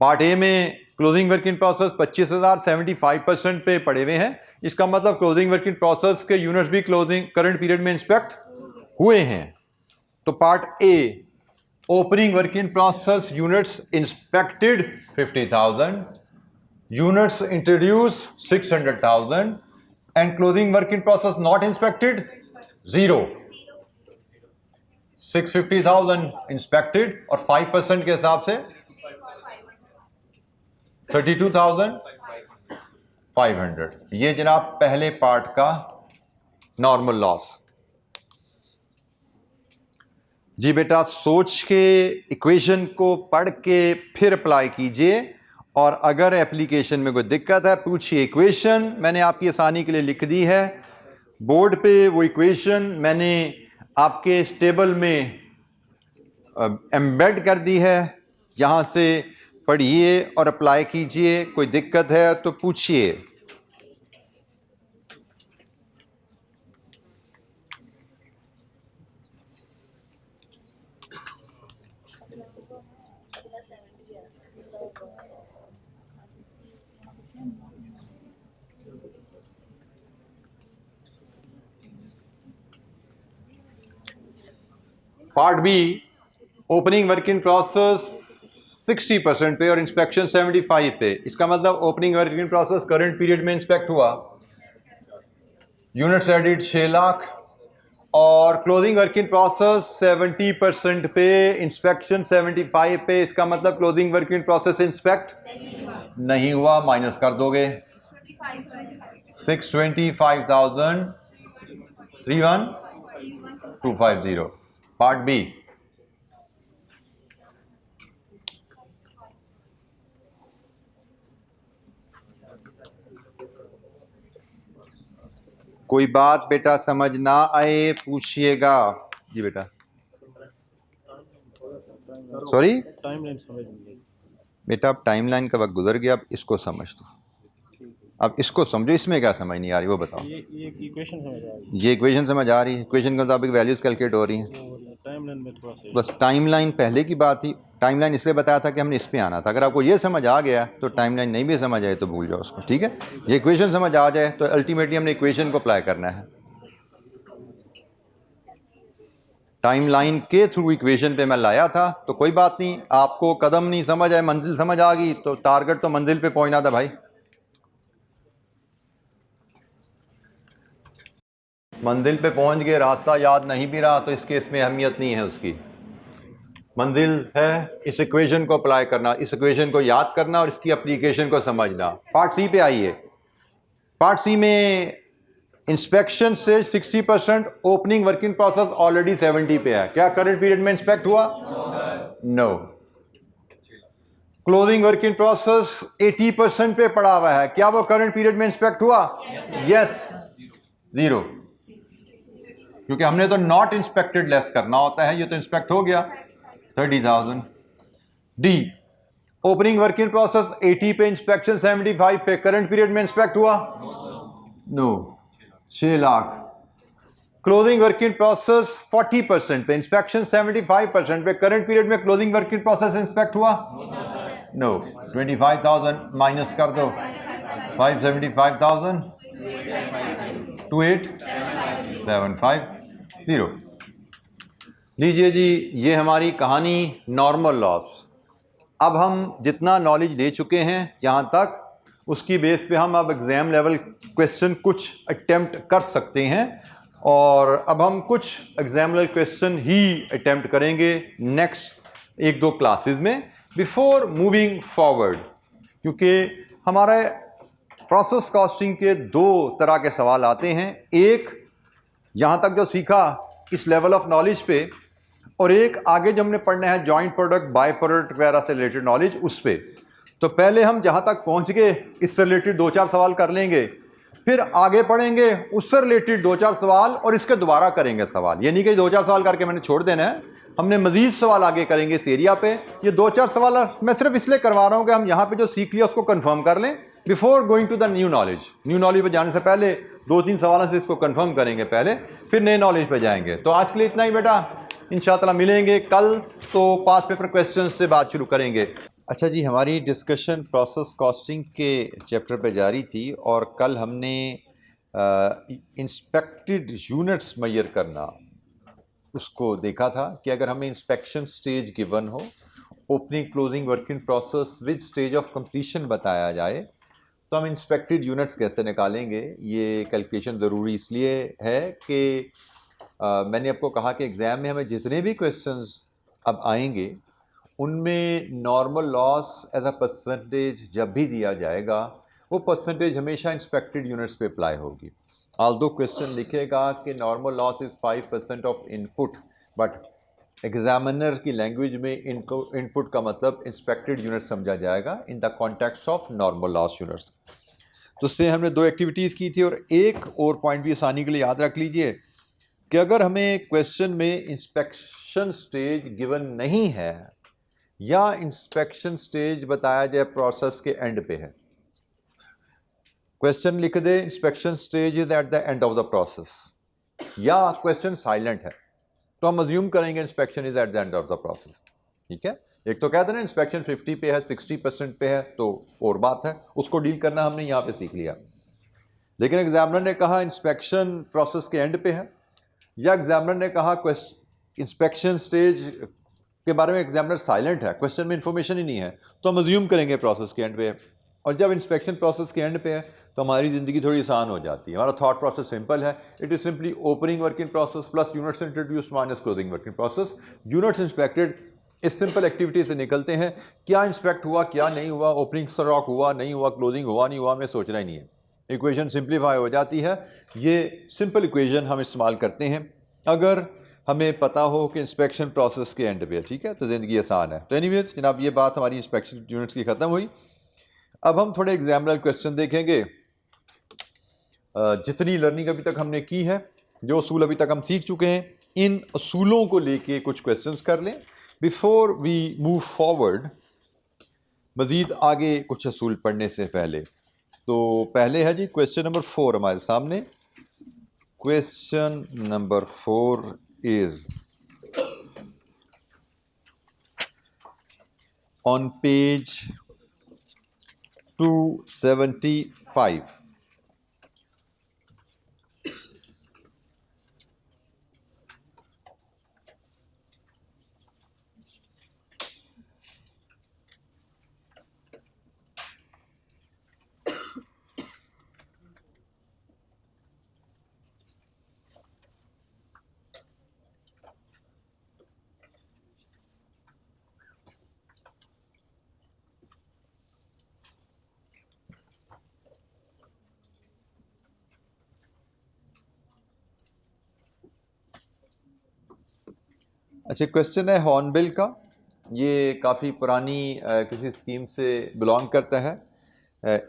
A: पार्ट ए में क्लोजिंग वर्क इन प्रोसेस 25,000 75% पे पड़े हुए हैं। इसका मतलब क्लोजिंग वर्क इन प्रोसेस के यूनिट्स भी क्लोजिंग करंट पीरियड में इंस्पेक्ट हुए हैं। तो part A, opening work in process units inspected 50,000, units introduce 600,000 and closing work in process not inspected 0। 650,000 inspected और 5% के हिसाब से 32,500। ये जनाब पहले पार्ट का नॉर्मल लॉस। जी बेटा, सोच के इक्वेशन को पढ़ के फिर अप्लाई कीजिए और अगर एप्लीकेशन में कोई दिक्कत है पूछिए। इक्वेशन मैंने आपकी आसानी के लिए लिख दी है बोर्ड पे। वो इक्वेशन मैंने आपके इस टेबल में एम्बेड कर दी है। यहां से पढ़िए और अप्लाई कीजिए। कोई दिक्कत है तो पूछिए। Part B, opening work in process 60% पे और इंस्पेक्शन 75 पे। इसका मतलब opening work in process current period में इंस्पेक्ट हुआ, यूनिट्स एडिड 6 लाख, और क्लोजिंग वर्क इन प्रोसेस 70% पे, इंस्पेक्शन 75 पे। इसका मतलब closing work in process inspect नहीं हुआ, माइनस कर दोगे 625,000 31250। पार्ट बी, कोई बात बेटा समझ ना आए पूछिएगा। जी बेटा, सॉरी
B: टाइमलाइन समझ नहीं आई।
A: बेटा अब टाइमलाइन का वक्त गुजर गया, अब इसको समझ दो, अब इसको समझो, इसमें क्या समझ नहीं आ रही वो बताओ।
B: ये इक्वेशन समझ आ रही
A: ये इक्वेशन समझ आ रही है, इक्वेशन के मुताबिक वैल्यूज कैलकुलेट हो रही हैं।
B: है, टाइमलाइन में थोड़ा सा
A: बस टाइमलाइन पहले की बात थी, टाइमलाइन इसलिए बताया था कि हमने इस पे आना था। अगर आपको ये समझ आ गया तो टाइमलाइन नहीं भी समझ आए तो भूल जाओ उसको, ठीक है। ये इक्वेशन समझ आ जाए तो अल्टीमेटली हमने इक्वेशन को अप्लाई करना है। टाइमलाइन के थ्रू इक्वेशन पे मैं लाया था, तो कोई बात नहीं, आपको कदम नहीं समझ आए, मंजिल समझ आ गई तो टारगेट तो मंजिल पे पहुंचना था भाई। मंजिल पे पहुंच गए, रास्ता याद नहीं भी रहा तो इस केस में अहमियत नहीं है उसकी। मंजिल है इस इक्वेशन को अप्लाई करना, इस इक्वेशन को याद करना और इसकी एप्लीकेशन को समझना। पार्ट सी पे आइए। पार्ट सी में इंस्पेक्शन से 60%, ओपनिंग वर्किंग प्रोसेस ऑलरेडी 70 पे है। क्या करंट पीरियड में इंस्पेक्ट हुआ? नो। क्लोजिंग वर्किंग प्रोसेस 80% पे पड़ा हुआ है। क्या वो करंट पीरियड में इंस्पेक्ट हुआ? यस, जीरो, क्योंकि हमने तो नॉट इंस्पेक्टेड लेस करना होता है, ये तो इंस्पेक्ट हो गया 30,000। डी, ओपनिंग वर्किंग प्रोसेस 80 पे, इंस्पेक्शन 75 पे, करंट पीरियड में इंस्पेक्ट हुआ? No, 6 lakh. Closing working process 40% पे, इंस्पेक्शन 75% पे, करंट पीरियड में क्लोजिंग वर्किंग प्रोसेस इंस्पेक्ट हुआ? नो। 25,000 माइनस कर दो, 575,000, 2875, 0। लीजिए जी, ये हमारी कहानी नॉर्मल लॉस। अब हम जितना नॉलेज ले चुके हैं यहाँ तक, उसकी बेस पे हम अब एग्जाम लेवल क्वेश्चन कुछ अटेम्प्ट कर सकते हैं, और अब हम कुछ एग्जाम लेवल क्वेश्चन ही अटेम्प्ट करेंगे नेक्स्ट 1-2 क्लासेस में, बिफोर मूविंग फॉरवर्ड। क्योंकि हमारे प्रोसेस कॉस्टिंग के 2 तरह के सवाल आते हैं, एक यहाँ तक जो सीखा इस लेवल ऑफ नॉलेज पे, और एक आगे जो हमने पढ़ना है जॉइंट प्रोडक्ट, बाय प्रोडक्ट वगैरह से रिलेटेड नॉलेज, उस पे। तो पहले हम जहां तक पहुंच गए इससे रिलेटेड 2-4 सवाल कर लेंगे, फिर आगे पढ़ेंगे उससे रिलेटेड 2-4 सवाल और इसके दोबारा करेंगे सवाल। ये नहीं कि 2-4 सवाल करके मैंने छोड़ देना है, हमने मजीद सवाल आगे करेंगे इस एरिया पे। ये 2-4 सवाल मैं सिर्फ इसलिए करवा रहा हूं कि हम यहाँ पे जो सीख लिया उसको कंफर्म कर लें before going to the new knowledge. New knowledge पे जाने से पहले 2-3 सवालों से इसको कंफर्म करेंगे पहले, फिर नए नॉलेज पे जाएंगे। तो आज के लिए इतना ही बेटा, इंशाअल्लाह मिलेंगे कल, तो पास पेपर क्वेश्चन से बात शुरू करेंगे। अच्छा जी, हमारी डिस्कशन प्रोसेस कॉस्टिंग के चैप्टर पे जारी थी, और कल हमने इंस्पेक्टेड यूनिट्स मेजर करना उसको देखा था कि अगर हमें इंस्पेक्शन स्टेज गिवन हो, opening closing working process with stage of completion बताया जाए, तो हम इंस्पेक्टेड यूनिट्स कैसे निकालेंगे। ये कैलकुलेशन ज़रूरी इसलिए है कि मैंने आपको कहा कि एग्ज़ाम में हमें जितने भी क्वेश्चंस अब आएंगे उनमें normal loss as a percentage जब भी दिया जाएगा, वो परसेंटेज हमेशा इंस्पेक्टेड यूनिट्स पे अप्लाई होगी। ऑल्दो क्वेश्चन लिखेगा कि normal loss is 5% of input, but examiner की लैंग्वेज में इनपुट का मतलब इंस्पेक्टेड यूनिट समझा जाएगा in the context of normal loss units. तो उससे हमने 2 एक्टिविटीज़ की थी, और एक और पॉइंट भी आसानी के लिए याद रख लीजिए कि अगर हमें क्वेश्चन में इंस्पेक्शन स्टेज गिवन नहीं है या इंस्पेक्शन स्टेज बताया जाए प्रोसेस के एंड पे है, क्वेश्चन लिख दे inspection stage is at the end of the process, या क्वेश्चन साइलेंट है, तो हम अज्यूम करेंगे inspection is at the end of the process. ठीक है, एक तो कहते हैं ना इंस्पेक्शन 50 पे है, 60% पे है, तो और बात है, उसको डील करना हमने यहाँ पे सीख लिया। लेकिन एग्जामिनर ने कहा इंस्पेक्शन प्रोसेस के एंड पे है, या एग्जामिनर ने कहा इंस्पेक्शन स्टेज के बारे में एग्जामिनर साइलेंट है, क्वेश्चन में इंफॉर्मेशन ही नहीं है, तो हम अज्यूम करेंगे प्रोसेस के एंड पे है। और जब इंस्पेक्शन प्रोसेस के एंड पे है तो हमारी ज़िंदगी थोड़ी आसान हो जाती है। हमारा थॉट प्रोसेस सिंपल है, it is simply opening working process plus units introduced minus closing working process. Units inspected इस सिंपल एक्टिविटी से निकलते हैं, क्या इंस्पेक्ट हुआ क्या नहीं हुआ, ओपनिंग स्टॉक हुआ नहीं हुआ, क्लोजिंग हुआ नहीं हुआ, हमें सोचना ही नहीं है, इक्वेशन सिंप्लीफाई हो जाती है। ये सिंपल इक्वेशन हम इस्तेमाल करते हैं। अगर हमें पता हो कि इंस्पेक्शन प्रोसेस के एंड पे है, ठीक है, तो ज़िंदगी आसान है। तो एनीवेज जनाब, ये बात हमारी इंस्पेक्शन यूनिट्स की ख़त्म हुई। अब हम थोड़े एग्जाम्पल क्वेश्चन देखेंगे। जितनी लर्निंग अभी तक हमने की है, जो असूल अभी तक हम सीख चुके हैं, इन असूलों को लेके कुछ क्वेश्चंस कर लें बिफोर वी मूव फॉरवर्ड, मज़ीद आगे कुछ असूल पढ़ने से पहले। तो पहले है जी क्वेश्चन नंबर 4 हमारे सामने। Question number 4 is on page 275। अच्छा, क्वेश्चन है हॉर्नबिल का। ये काफ़ी पुरानी किसी स्कीम से बिलोंग करता है।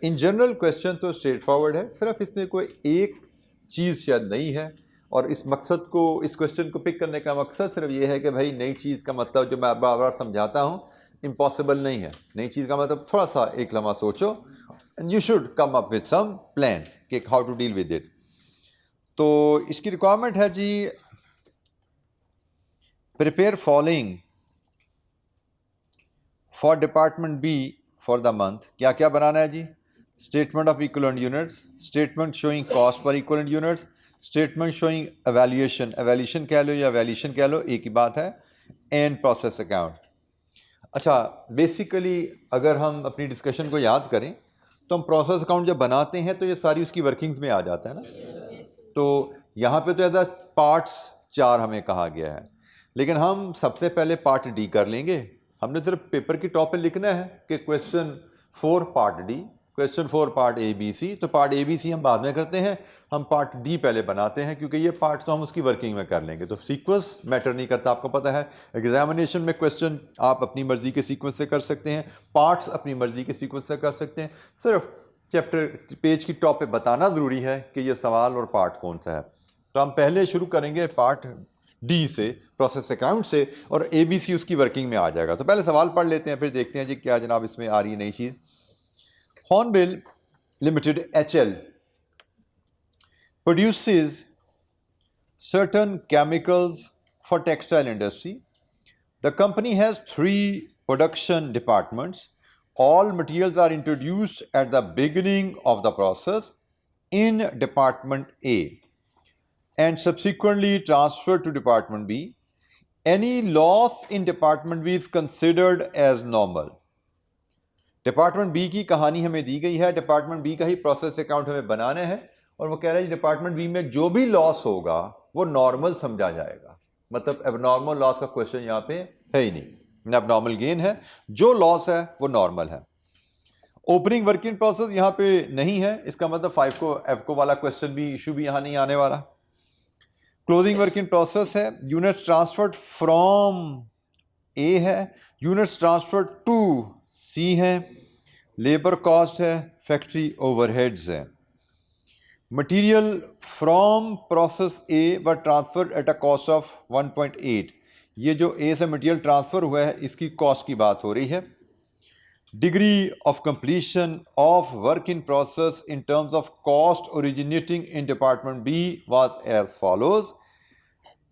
A: इन जनरल क्वेश्चन तो स्ट्रेट फॉरवर्ड है, सिर्फ इसमें कोई एक चीज़ शायद नहीं है, और इस मकसद को, इस क्वेश्चन को पिक करने का मकसद सिर्फ ये है कि भाई नई चीज़ का मतलब, जो मैं बार बार समझाता हूँ, इम्पॉसिबल नहीं है। नई चीज़ का मतलब थोड़ा सा एक लम्हा सोचो, and you should come up with some plan कि how to deal with it. तो इसकी रिक्वायरमेंट है जी, prepare following for department B for the month. क्या क्या बनाना है जी? Statement of equivalent units, statement showing cost per equivalent units, statement showing evaluation, evaluation कह लो या एवैल्यूएशन कह लो, एक ही बात है, एंड प्रोसेस अकाउंट। अच्छा, बेसिकली अगर हम अपनी डिस्कशन को याद करें तो हम प्रोसेस अकाउंट जब बनाते हैं तो ये सारी उसकी वर्किंग्स में आ जाता है ना। तो यहाँ पे तो एज पार्ट्स 4 हमें कहा गया है, लेकिन हम सबसे पहले पार्ट डी कर लेंगे। हमने सिर्फ पेपर की टॉप पे लिखना है कि question 4 part D, question 4 part A B C. तो पार्ट ए बी सी हम बाद में करते हैं, हम पार्ट डी पहले बनाते हैं, क्योंकि ये पार्ट तो हम उसकी वर्किंग में कर लेंगे। तो सीक्वेंस मैटर नहीं करता, आपको पता है एग्जामिनेशन में क्वेश्चन आप अपनी मर्जी के सीक्वेंस से कर सकते हैं, पार्ट्स अपनी मर्जी के सीक्वेंस से कर सकते हैं। सिर्फ चैप्टर पेज की टॉप पे बताना ज़रूरी है कि ये सवाल और पार्ट कौन सा है। तो हम पहले शुरू करेंगे पार्ट डी से, प्रोसेस अकाउंट से, और ए बी सी उसकी वर्किंग में आ जाएगा। तो पहले सवाल पढ़ लेते हैं, फिर देखते हैं जी क्या जनाब इसमें आ रही है नई चीज़। Hornbill Limited HL produces certain chemicals for textile industry. The company has 3 production departments. All materials are introduced at the beginning of the process in department A and subsequently transferred to department B. Any loss in department B is considered as normal. Department B की कहानी हमें दी गई है, department B का ही process account हमें बनाना है, और वो कह रहा है डिपार्टमेंट बी में जो भी लॉस होगा वो नॉर्मल समझा जाएगा। मतलब एबनॉर्मल लॉस का क्वेश्चन यहाँ पे है ही नहीं, एबनॉर्मल गेन है, जो लॉस है वो नॉर्मल है। ओपनिंग वर्किंग प्रोसेस यहाँ पे नहीं है, इसका मतलब 5 को एफ को वाला क्वेश्चन भी, इशू भी यहाँ नहीं आने वाला। क्लोजिंग वर्किंग प्रोसेस है, यूनिट्स ट्रांसफर्ड फ्रॉम ए है, यूनिट्स ट्रांसफर्ड टू सी है, लेबर कॉस्ट है, फैक्ट्री ओवरहेड्स है। Material from process A were transferred at a cost of 1.8। ये जो ए से मटेरियल ट्रांसफ़र हुआ है इसकी कॉस्ट की बात हो रही है। Degree of completion of work in process in terms of cost originating in department B was as follows.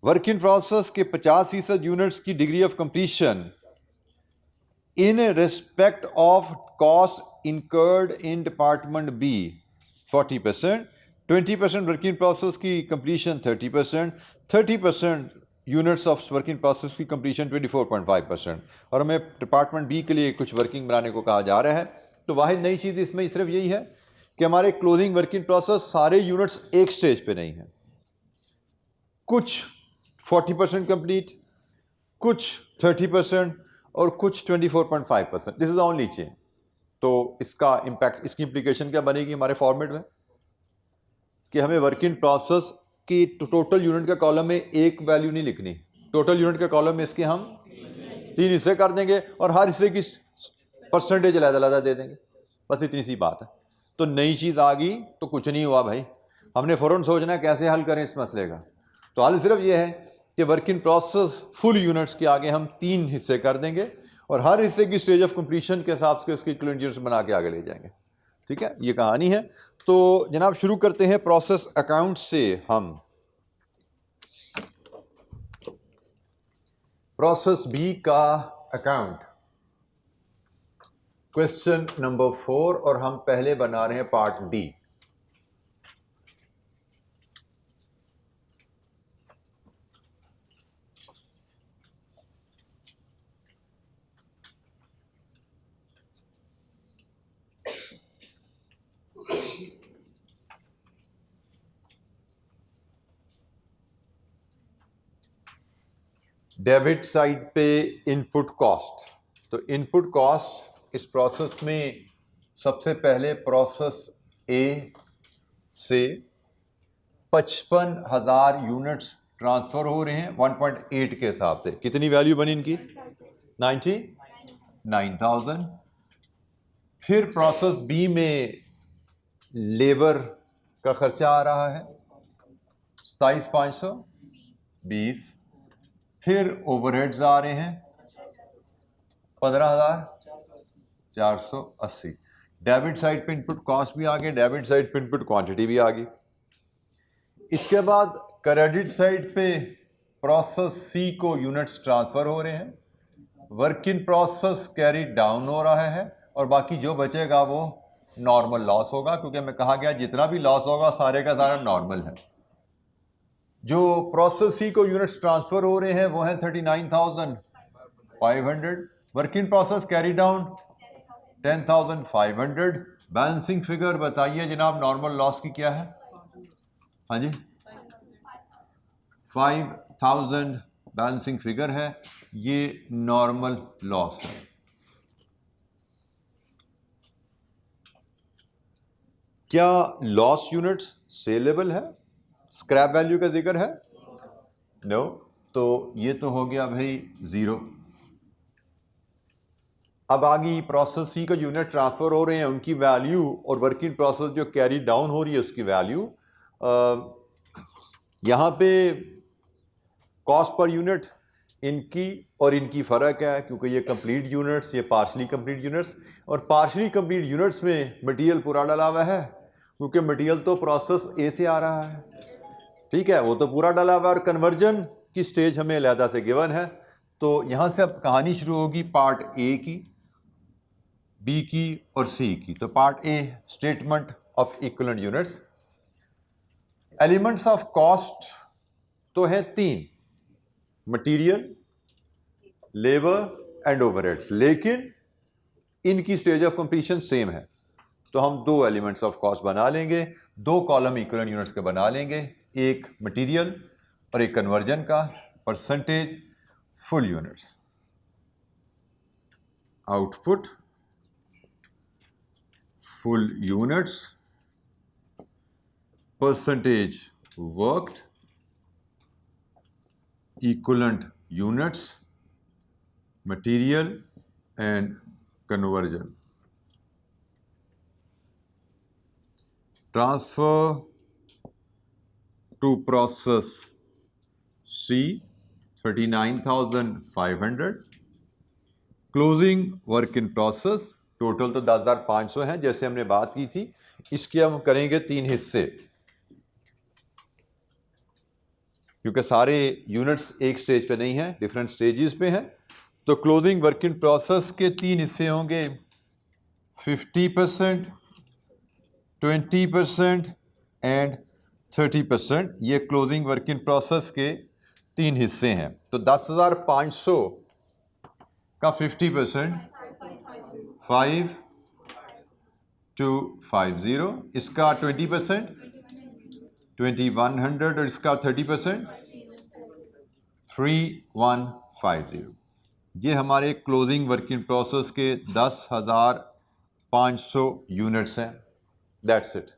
A: Work in process के 50% यूनिट्स की degree of completion in respect of cost incurred in department B 40%, 20% work in process की completion 30%, 30% units of work in process की completion 24.5%, और हमें department B के लिए कुछ working बनाने को कहा जा रहा है। तो वाहिद नई चीज़ इसमें सिर्फ यही है कि हमारे क्लोजिंग वर्क इन प्रोसेस सारे यूनिट्स एक स्टेज पे नहीं हैं, कुछ 40% कंप्लीट, कुछ 30% और कुछ 24.5%। This is only change. तो इसका इम्पैक्ट, इसकी इम्प्लीकेशन क्या बनेगी हमारे फॉर्मेट में कि हमें वर्क इन प्रोसेस कि टोटल यूनिट के कॉलम में एक वैल्यू नहीं लिखनी, टोटल यूनिट के कॉलम में इसके हम 3 हिस्से कर देंगे और हर हिस्से की परसेंटेज अलग-अलग दे देंगे, बस इतनी सी बात है। तो नई चीज़ आ गई तो कुछ नहीं हुआ भाई, हमने फ़ौरन सोचना है कैसे हल करें इस मसले का। तो हल सिर्फ ये है कि work in process full units के आगे हम 3 हिस्से कर देंगे और हर हिस्से की स्टेज ऑफ कंप्लीशन के हिसाब से उसकी इक्विवेलेंट यूनिट्स बना के आगे ले जाएंगे। ठीक है, ये कहानी है। तो जनाब शुरू करते हैं प्रोसेस अकाउंट से। हम प्रोसेस बी का अकाउंट, क्वेश्चन नंबर 4, और हम पहले बना रहे हैं पार्ट डी। डेबिट साइड पे इनपुट कॉस्ट। तो इनपुट कॉस्ट इस प्रोसेस में सबसे पहले प्रोसेस ए से 55,000 यूनिट्स ट्रांसफर हो रहे हैं 1.8 के हिसाब से। कितनी वैल्यू बनी इनकी? 99,000। फिर प्रोसेस बी में लेबर का खर्चा आ रहा है 27,520। फिर ओवरहेड्स आ रहे हैं 15,480। डेबिट साइड पे इनपुट कॉस्ट भी आ गई, डेबिट साइड पे इनपुट क्वांटिटी भी आ गई। इसके बाद क्रेडिट साइड पे प्रोसेस सी को यूनिट्स ट्रांसफर हो रहे हैं, work in process carry down हो रहा है और बाकी जो बचेगा वो नॉर्मल लॉस होगा, क्योंकि मैं कहा गया जितना भी लॉस होगा सारे का सारा नॉर्मल है। जो प्रोसेस सी को यूनिट्स ट्रांसफर हो रहे हैं वो हैं 39,500। Work in process carry down 10,500। Balancing figure बताइए जनाब, नॉर्मल लॉस की क्या है? हाँ जी, 5,000 बैलेंसिंग फिगर है, ये नॉर्मल लॉस है। क्या लॉस यूनिट्स सेलेबल है? स्क्रैप वैल्यू का जिक्र है? नो। तो ये तो हो गया भाई 0। अब आगे प्रोसेस सी का यूनिट ट्रांसफर हो रहे हैं, उनकी वैल्यू और वर्क इन प्रोसेस जो कैरी डाउन हो रही है उसकी वैल्यू। यहाँ पे कॉस्ट पर यूनिट इनकी और इनकी फ़र्क है, क्योंकि ये कंप्लीट यूनिट्स, ये पार्शली कंप्लीट यूनिट्स, और पार्शली कंप्लीट यूनिट्स में मटेरियल पूरा डाला हुआ है, क्योंकि मटेरियल तो प्रोसेस ए से आ रहा है। ठीक है, वो तो पूरा डाला हुआ है और कन्वर्जन की स्टेज हमें अलहदा से गिवन है। तो यहाँ से अब कहानी शुरू होगी पार्ट ए की, बी की और सी की। तो part A, statement of equivalent units. Elements of cost तो है 3, मटेरियल, लेबर एंड ओवरहेड्स, लेकिन इनकी स्टेज ऑफ कंप्लीशन सेम है। तो हम 2 एलिमेंट्स ऑफ कॉस्ट बना लेंगे, 2 कॉलम इक्विवेलेंट यूनिट्स के बना लेंगे, एक मटेरियल और एक कन्वर्जन का, percentage full units, output full units, percentage worked, equivalent units, material and conversion. Transfer to process C 39,500। Closing work in process, total तो 10,500 है जैसे हमने बात की थी। इसके हम करेंगे 3 हिस्से, क्योंकि सारे यूनिट्स एक स्टेज पे नहीं हैं, डिफरेंट स्टेजेस पे हैं। तो क्लोजिंग वर्क इन प्रोसेस के 3 हिस्से होंगे, 50%, 20% एंड 30%। ये क्लोजिंग वर्क इन प्रोसेस के 3 हिस्से हैं। तो 10,500 का 50% 5,250, इसका 20% 2,100 और इसका 30% 3,150। ये हमारे क्लोजिंग वर्क इन प्रोसेस के 10,500 यूनिट्स हैं। That's it.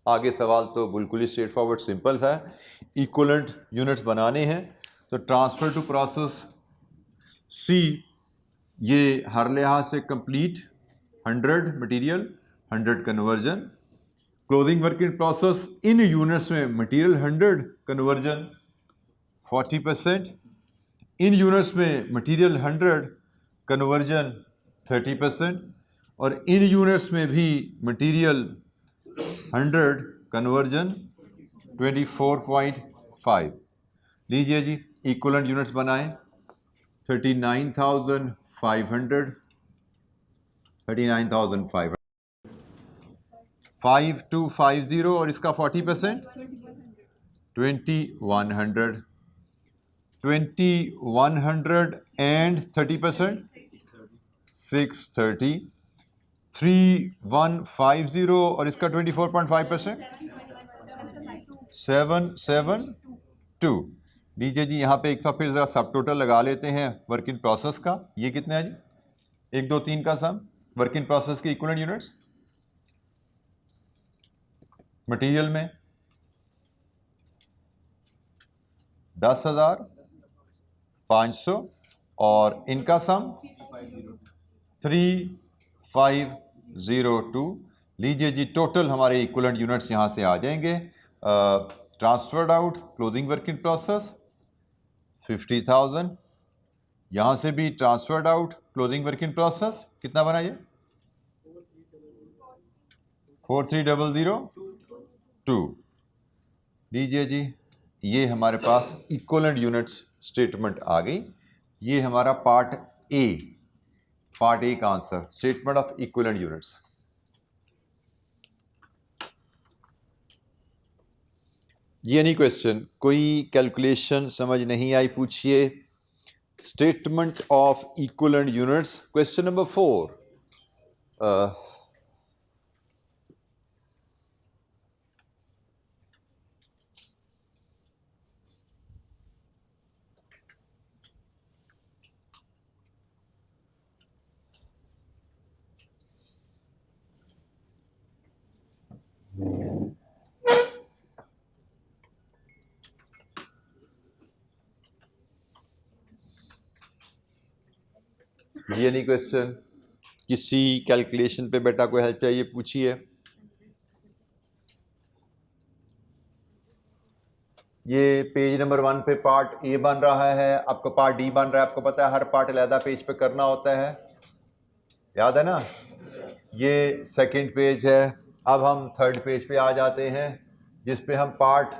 A: आगे सवाल तो बिल्कुल ही स्ट्रेट फॉरवर्ड सिंपल था। इक्वलेंट यूनिट्स बनाने हैं तो ट्रांसफ़र टू प्रोसेस सी, ये हर लिहाज से complete, 100 material 100 conversion. Closing work in process in units में मटेरियल 100 कन्वर्जन 40%, इन यूनिट्स में मटेरियल 100 कन्वर्जन 30%, और इन यूनिट्स में भी मटेरियल 100 कन्वर्जन 24.5। लीजिए जी इक्वलेंट यूनिट्स बनाएं। 39,500 5250 और इसका 40% 2100 एंड 30% 630 3150 और इसका 24.5% 772। लीजिए जी यहाँ पे एक फिर ज़रा सब टोटल लगा लेते हैं वर्क इन प्रोसेस का। ये कितना है जी? 1 2 3 का सम वर्क इन प्रोसेस के इक्वलेंट यूनिट्स। मटेरियल में 10,500 और इनका सम 3502। लीजिए जी टोटल हमारे इक्वलेंट यूनिट्स यहाँ से आ जाएंगे। Transferred out closing work in process 50,000, यहाँ से भी transferred out closing work in process कितना बना ये 43,002। लीजिए जी ये हमारे पास इक्वलेंट यूनिट्स स्टेटमेंट आ गई। ये हमारा पार्ट ए का answer, statement of equivalent units. ये नहीं क्वेश्चन, कोई कैलकुलेशन समझ नहीं आई पूछिए। Statement of equivalent units question number 4। ये नहीं क्वेश्चन, किसी कैलकुलेशन पे बेटा कोई हेल्प चाहिए पूछिए। ये पेज नंबर 1 पे पार्ट ए बन रहा है, आपका पार्ट डी बन रहा है। आपको पता है हर पार्ट अलहदा पेज पे करना होता है, याद है ना। ये सेकंड पेज है। अब हम थर्ड पेज पे आ जाते हैं जिस पे हम पार्ट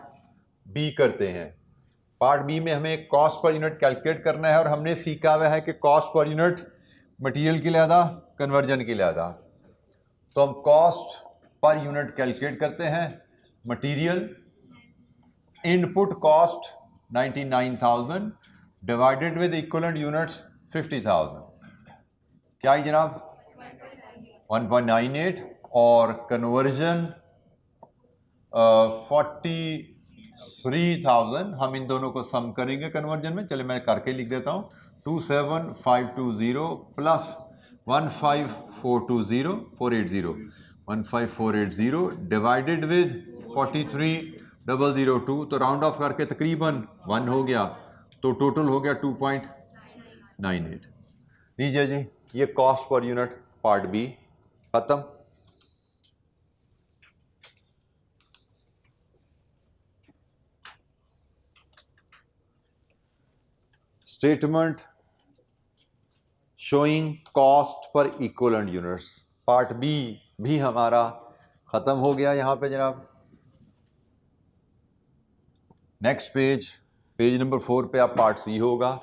A: बी करते हैं। पार्ट बी में हमें कॉस्ट पर यूनिट कैलकुलेट करना है और हमने सीखा हुआ है कि कॉस्ट पर यूनिट मटेरियल के लिहाजा कन्वर्जन के लिहाजा। तो हम कॉस्ट पर यूनिट कैलकुलेट करते हैं। Material input cost 99,000 divided with equivalent units 50,000, क्या है जनाब 1.98, और कन्वर्जन 43,000। हम इन दोनों को सम करेंगे कन्वर्जन में। चलिए मैं करके लिख देता हूँ। 27,520 प्लस 15480 डिवाइडेड विद 43,002, तो राउंड ऑफ करके तकरीबन 1 हो गया, तो टोटल हो गया 2.98। लीजिए जी ये cost per unit part B खत्म। Statement showing cost per equivalent units part B भी हमारा खत्म हो गया यहाँ पे जनाब। नेक्स्ट पेज, पेज नंबर 4 पे आप पार्ट सी होगा।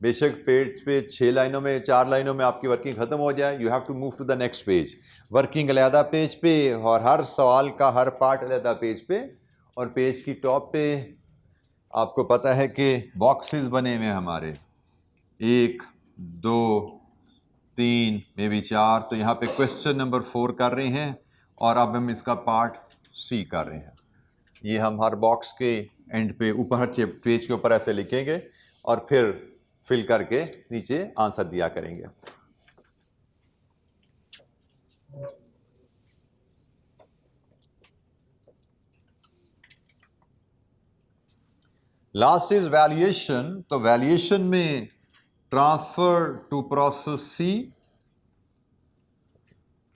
A: बेशक पेज पे 6 लाइनों में 4 लाइनों में आपकी वर्किंग ख़त्म हो जाए, you have to move to the next page. Working अलहदा पेज पे और हर सवाल का हर पार्ट अलहदा पेज पे, और पेज की टॉप पे आपको पता है कि बॉक्सेस बने हुए हैं हमारे 1 2 3 में भी 4। तो यहाँ पे क्वेश्चन नंबर 4 कर रहे हैं और अब हम इसका पार्ट सी कर रहे हैं। ये हम हर बॉक्स के एंड पे ऊपर हर पेज के ऊपर ऐसे लिखेंगे और फिर फिल करके नीचे आंसर दिया करेंगे। लास्ट इज वैल्यूएशन, तो वैल्यूएशन में transfer to process C,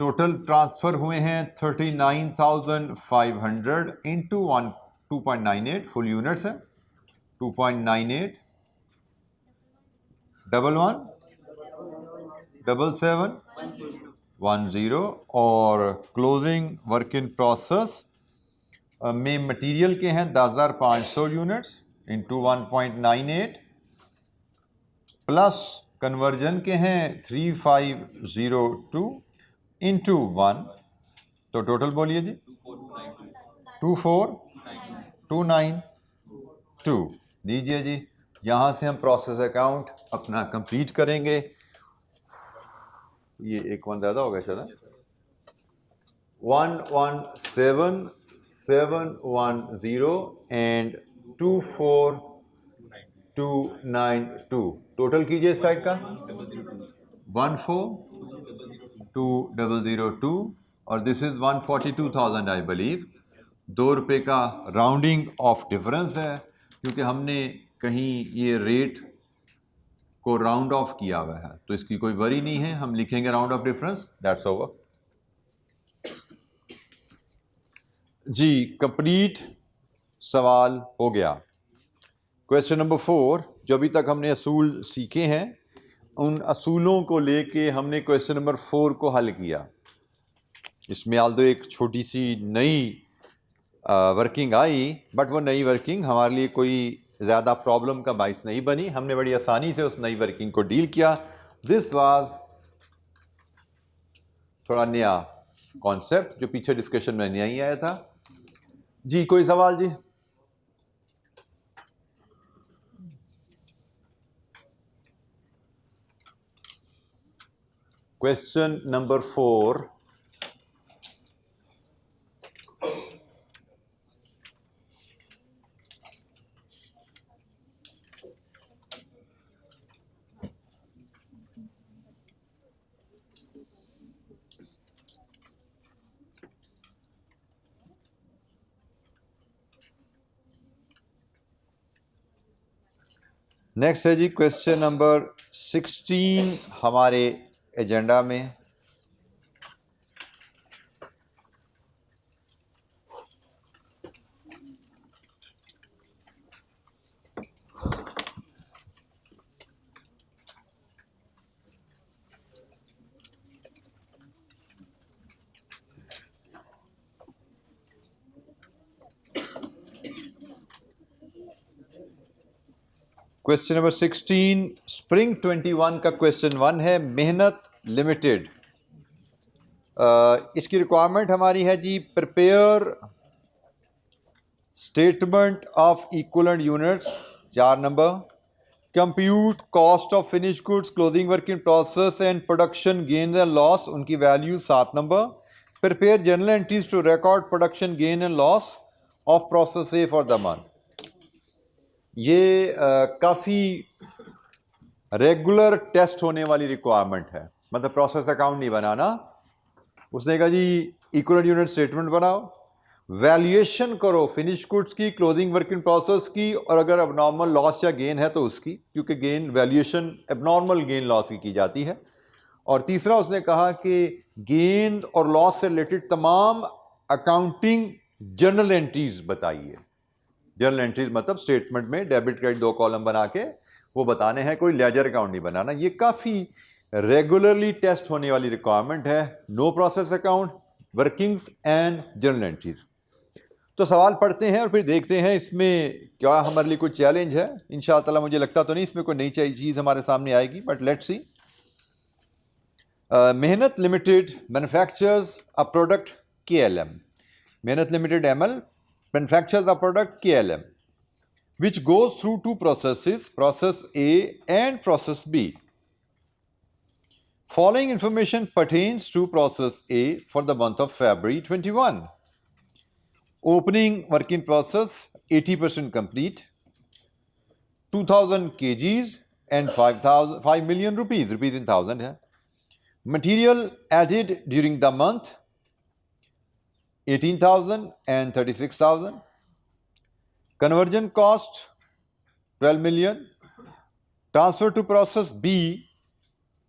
A: total transfer हुए हैं 39,500 इंटू 2.98 फुल यूनिट्स है 2.98 117710 और क्लोजिंग वर्क इन प्रोसेस में मटेरियल के हैं 10,500 यूनिट्स इंटू 1.98 प्लस कन्वर्जन के हैं 3502 इंटू 1, तो टोटल बोलिए जी 24292 दीजिए जी। यहाँ से हम प्रोसेस अकाउंट अपना कंप्लीट करेंगे। ये एक वन ज़्यादा हो गया शायद 117710 एंड 24292 टोटल कीजिए इस साइड का 14202 और दिस इज 142,000 आई बिलीव। ₹2 का राउंडिंग ऑफ डिफरेंस है क्योंकि हमने कहीं ये रेट को राउंड ऑफ किया हुआ है, तो इसकी कोई वरी नहीं है, हम लिखेंगे round off difference, that's over जी। कंप्लीट सवाल हो गया। क्वेश्चन नंबर 4, जो अभी तक हमने असूल सीखे हैं उन असूलों को लेके हमने क्वेश्चन नंबर 4 को हल किया। इसमें आल्दो एक छोटी सी नई वर्किंग आई, बट वो नई वर्किंग हमारे लिए कोई ज़्यादा प्रॉब्लम का बाइस नहीं बनी, हमने बड़ी आसानी से उस नई वर्किंग को डील किया। दिस वाज थोड़ा नया कॉन्सेप्ट जो पीछे डिस्कशन में नहीं आया था जी। कोई सवाल जी? क्वेश्चन नंबर 4, नेक्स्ट है जी क्वेश्चन नंबर 16 हमारे एजेंडा में। क्वेश्चन नंबर 16 स्प्रिंग 21 का क्वेश्चन 1 है, मेहनत लिमिटेड। इसकी रिक्वायरमेंट हमारी है जी, prepare statement of equivalent units 4 number, compute cost of finish goods, closing work in process and production gain and loss, उनकी value 7 number, prepare journal entries to record production gain and loss of process A for the month. ये काफ़ी regular test होने वाली requirement है, मतलब process account नहीं बनाना। उसने कहा जी इक्विवेलेंट यूनिट स्टेटमेंट बनाओ, वैल्यूएशन करो फिनिश गुड्स की, क्लोजिंग वर्क इन प्रोसेस की, और अगर अबनॉर्मल लॉस या गेन है तो उसकी, क्योंकि gain valuation abnormal gain loss की जाती है। और तीसरा उसने कहा कि गेन और लॉस से रिलेटेड तमाम अकाउंटिंग जर्नल एंट्रीज बताइए। जर्नल एंट्रीज मतलब स्टेटमेंट में डेबिट क्रेडिट 2 कॉलम बना के वो बताने हैं, कोई लेजर अकाउंट नहीं बनाना। ये काफ़ी रेगुलरली टेस्ट होने वाली रिक्वायरमेंट है। No process account, workings and journal entries. तो सवाल पढ़ते हैं और फिर देखते हैं इसमें क्या हमारे लिए कोई चैलेंज है। इंशाअल्लाह मुझे लगता तो नहीं इसमें कोई नई चीज़ हमारे सामने आएगी, but let's see. Mehnat limited manufactures a product KLM। Mehnat limited ML manufactures a product KLM which goes through 2 processes, process A and process B. Following information pertains to process A for the month of February 21. Opening work in process 80% complete, 2000 kgs and 5 million rupees, rupees in thousand है. Material added during the month 18,000 and 36,000. Conversion cost 12 million. Transfer to process B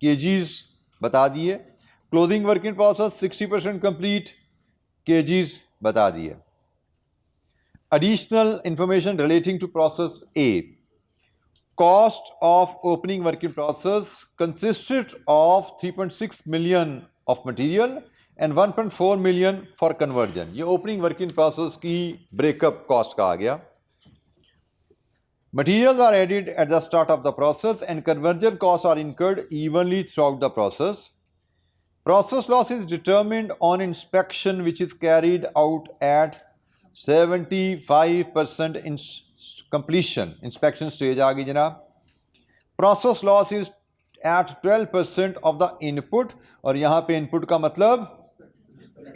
A: kgs बता दिए. Closing work in process 60% complete, kgs बता दिए. Additional information relating to process A. Cost of opening work in process consisted of 3.6 million of material and 1.4 million for conversion. ये opening work in process की breakup cost का आ गया. Materials are added at the start of the process and conversion costs are incurred evenly throughout the process. Process loss is determined on inspection, which is carried out at 75% in completion. Inspection stage आ गई जनाब. Process loss is at 12% of the input. और यहाँ पे input का मतलब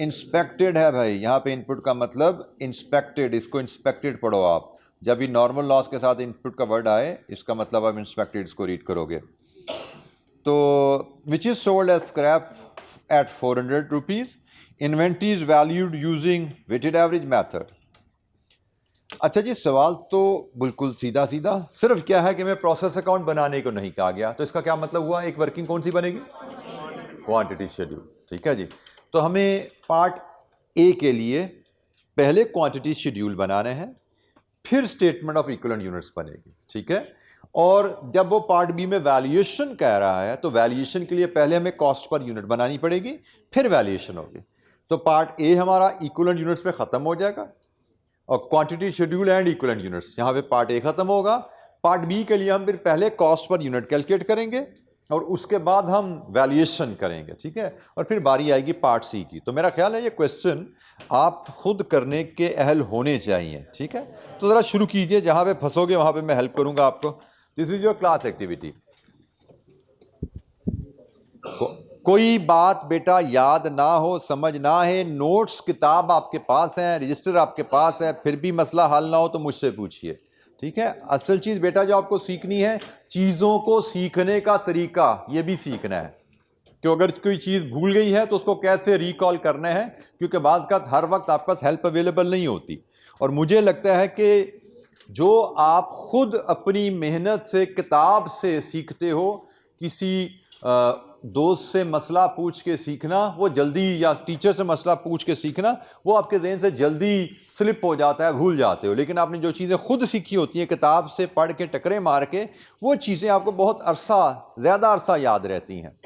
A: inspected है भाई. यहाँ पे इनपुट का मतलब इंस्पेक्टेड. इसको इंस्पेक्टेड पढ़ो आप. जब भी नॉर्मल लॉस के साथ इनपुट का वर्ड आए, इसका मतलब आप इंस्पेक्टेड इसको रीड करोगे. तो which is sold as scrap at 400 rupees. Inventory is valued using weighted average method. अच्छा जी, सवाल तो बिल्कुल सीधा सीधा. सिर्फ क्या है कि मैं प्रोसेस अकाउंट बनाने को नहीं कहा गया. तो इसका क्या मतलब हुआ? एक वर्किंग कौन सी बनेगी? Quantity schedule. ठीक है जी. तो हमें पार्ट ए के लिए पहले क्वांटिटी शेड्यूल बनाने हैं, फिर स्टेटमेंट ऑफ इक्विवेलेंट यूनिट्स बनेगी. ठीक है. और जब वो पार्ट बी में वैल्यूएशन कह रहा है, तो वैल्यूएशन के लिए पहले हमें कॉस्ट पर यूनिट बनानी पड़ेगी, फिर वैल्यूएशन होगी. तो पार्ट ए हमारा इक्विवेलेंट यूनिट्स पे खत्म हो जाएगा और quantity schedule and equivalent units, यहाँ पे पार्ट ए खत्म होगा. पार्ट बी के लिए हम फिर पहले कॉस्ट पर यूनिट कैलकुलेट करेंगे और उसके बाद हम वैल्यूएशन करेंगे. ठीक है. और फिर बारी आएगी पार्ट सी की. तो मेरा ख्याल है ये क्वेश्चन आप खुद करने के अहल होने चाहिए. ठीक है. तो ज़रा शुरू कीजिए. जहाँ पे फंसोगे वहाँ पे मैं हेल्प करूँगा आपको. This is your class activity. कोई बात बेटा याद ना हो, समझ ना है, नोट्स किताब आपके पास है, रजिस्टर आपके पास है, फिर भी मसला हल ना हो तो मुझसे पूछिए. ठीक है. असल चीज़ बेटा जो आपको सीखनी है, चीज़ों को सीखने का तरीका, ये भी सीखना है कि अगर कोई चीज़ भूल गई है तो उसको कैसे रिकॉल करना है, क्योंकि बाज़ का हर वक्त आपके पास हेल्प अवेलेबल नहीं होती. और मुझे लगता है कि जो आप खुद अपनी मेहनत से किताब से सीखते हो, किसी दोस्त से मसला पूछ के सीखना वो जल्दी, या टीचर से मसला पूछ के सीखना वो आपके जहन से जल्दी स्लिप हो जाता है, भूल जाते हो. लेकिन आपने जो चीज़ें खुद सीखी होती हैं किताब से पढ़ के टकरे मार के, वो चीज़ें आपको बहुत ज़्यादा अरसा याद रहती हैं.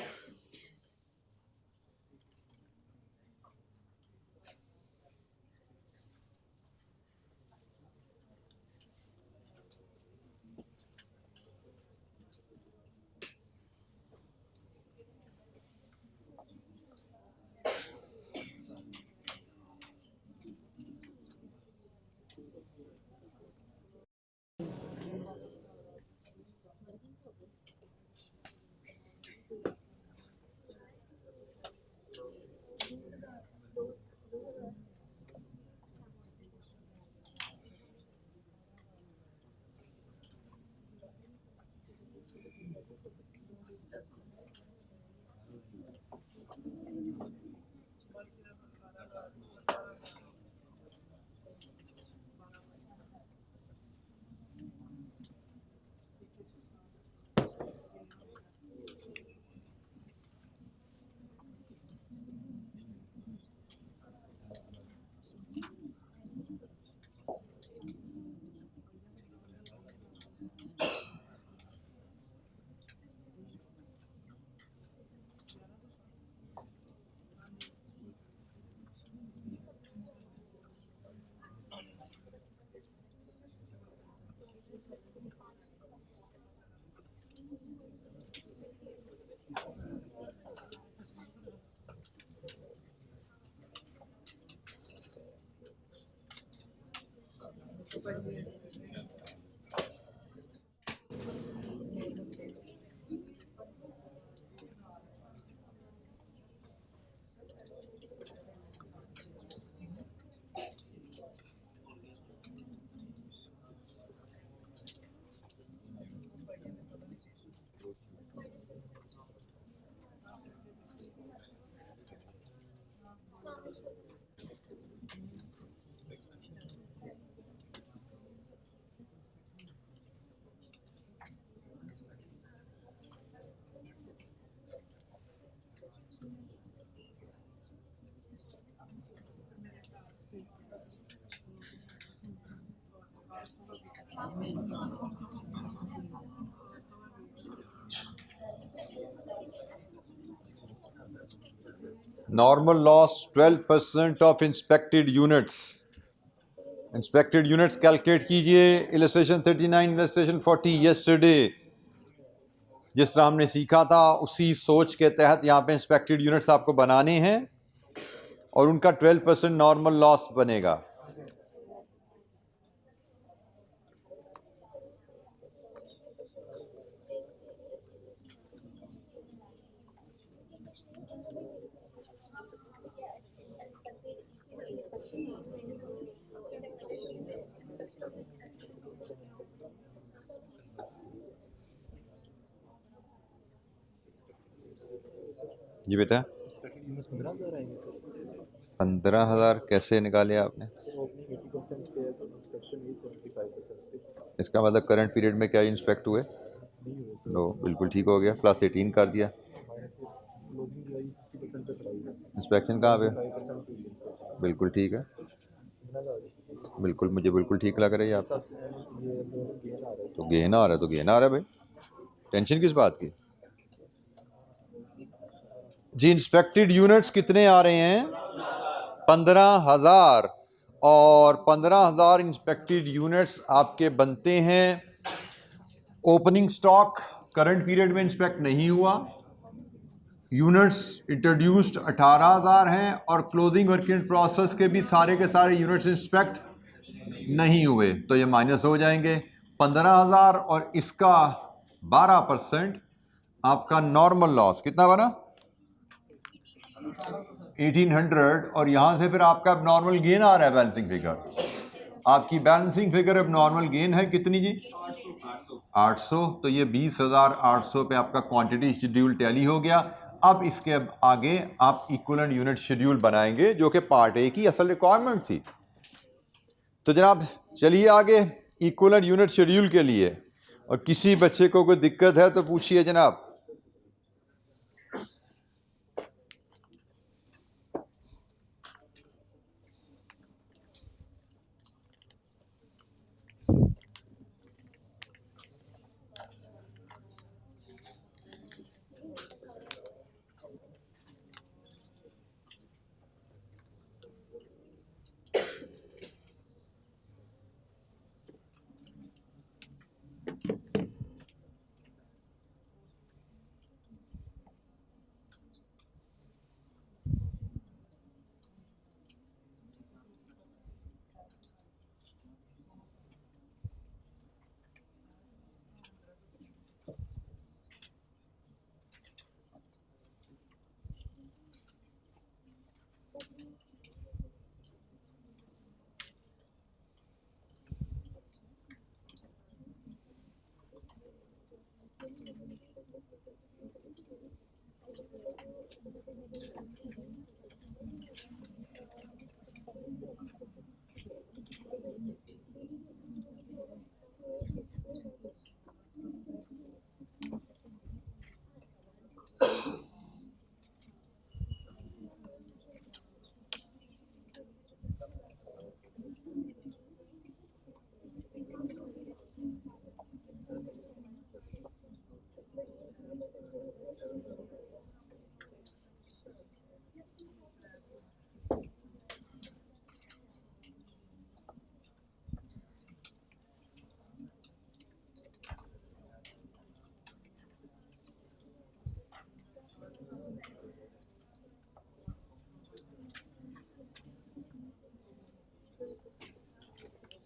A: Normal loss 12% of inspected units. Inspected units calculate कीजिए. Illustration 39, illustration 40 yesterday. जिस तरह हमने सीखा था उसी सोच के तहत यहाँ पे इंस्पेक्टेड यूनिट्स आपको बनाने हैं और उनका 12% नॉर्मल लॉस बनेगा. जी बेटा
B: 15,000 आएंगे सर.
A: 15,000 कैसे निकाले आपने?
B: सर ओपनिंग 80% पे है तो इंस्पेक्शन भी 75% पे
A: इसका मतलब करंट पीरियड में क्या इंस्पेक्ट हुए?
B: नहीं हुए सर.
A: नो, बिल्कुल ठीक हो गया. प्लस 18 कर दिया.
B: माइनस क्लोजिंग जो है 50% पे कराई है.
A: इंस्पेक्शन कहाँ पे?
B: 5% पे inspection.
A: बिल्कुल ठीक है.
B: कितना जा रहा है?
A: बिल्कुल मुझे बिल्कुल ठीक लग रही है आपको.
B: सर ये गेन आ रहा है
A: तो गेन आ रहा है तो गेन आ रहा है भाई. टेंशन किस बात की? जी इंस्पेक्टेड यूनिट्स कितने आ रहे हैं? 15,000. और 15,000 इंस्पेक्टेड यूनिट्स आपके बनते हैं. ओपनिंग स्टॉक करंट पीरियड में इंस्पेक्ट नहीं हुआ. यूनिट्स इंट्रोड्यूस्ड 18,000 हैं और क्लोजिंग वर्क इन प्रोसेस के भी सारे यूनिट्स इंस्पेक्ट नहीं हुए तो ये माइनस हो जाएंगे. 15,000 और इसका 12% आपका नॉर्मल लॉस कितना बना? 1800. और यहां से फिर आपका अब नॉर्मल गेन आ रहा है. बैलेंसिंग फिगर आपकी बैलेंसिंग फिगर अब नॉर्मल गेन है कितनी जी? 800. तो ये 20,800 पे आपका क्वांटिटी शेड्यूल टैली हो गया. अब इसके आगे आप इक्विवेलेंट यूनिट शेड्यूल बनाएंगे जो कि पार्ट ए की असल रिक्वायरमेंट थी. तो जनाब चलिए आगे इक्विवेलेंट यूनिट शेड्यूल के लिए. और किसी बच्चे को कोई दिक्कत है तो पूछिए जनाब.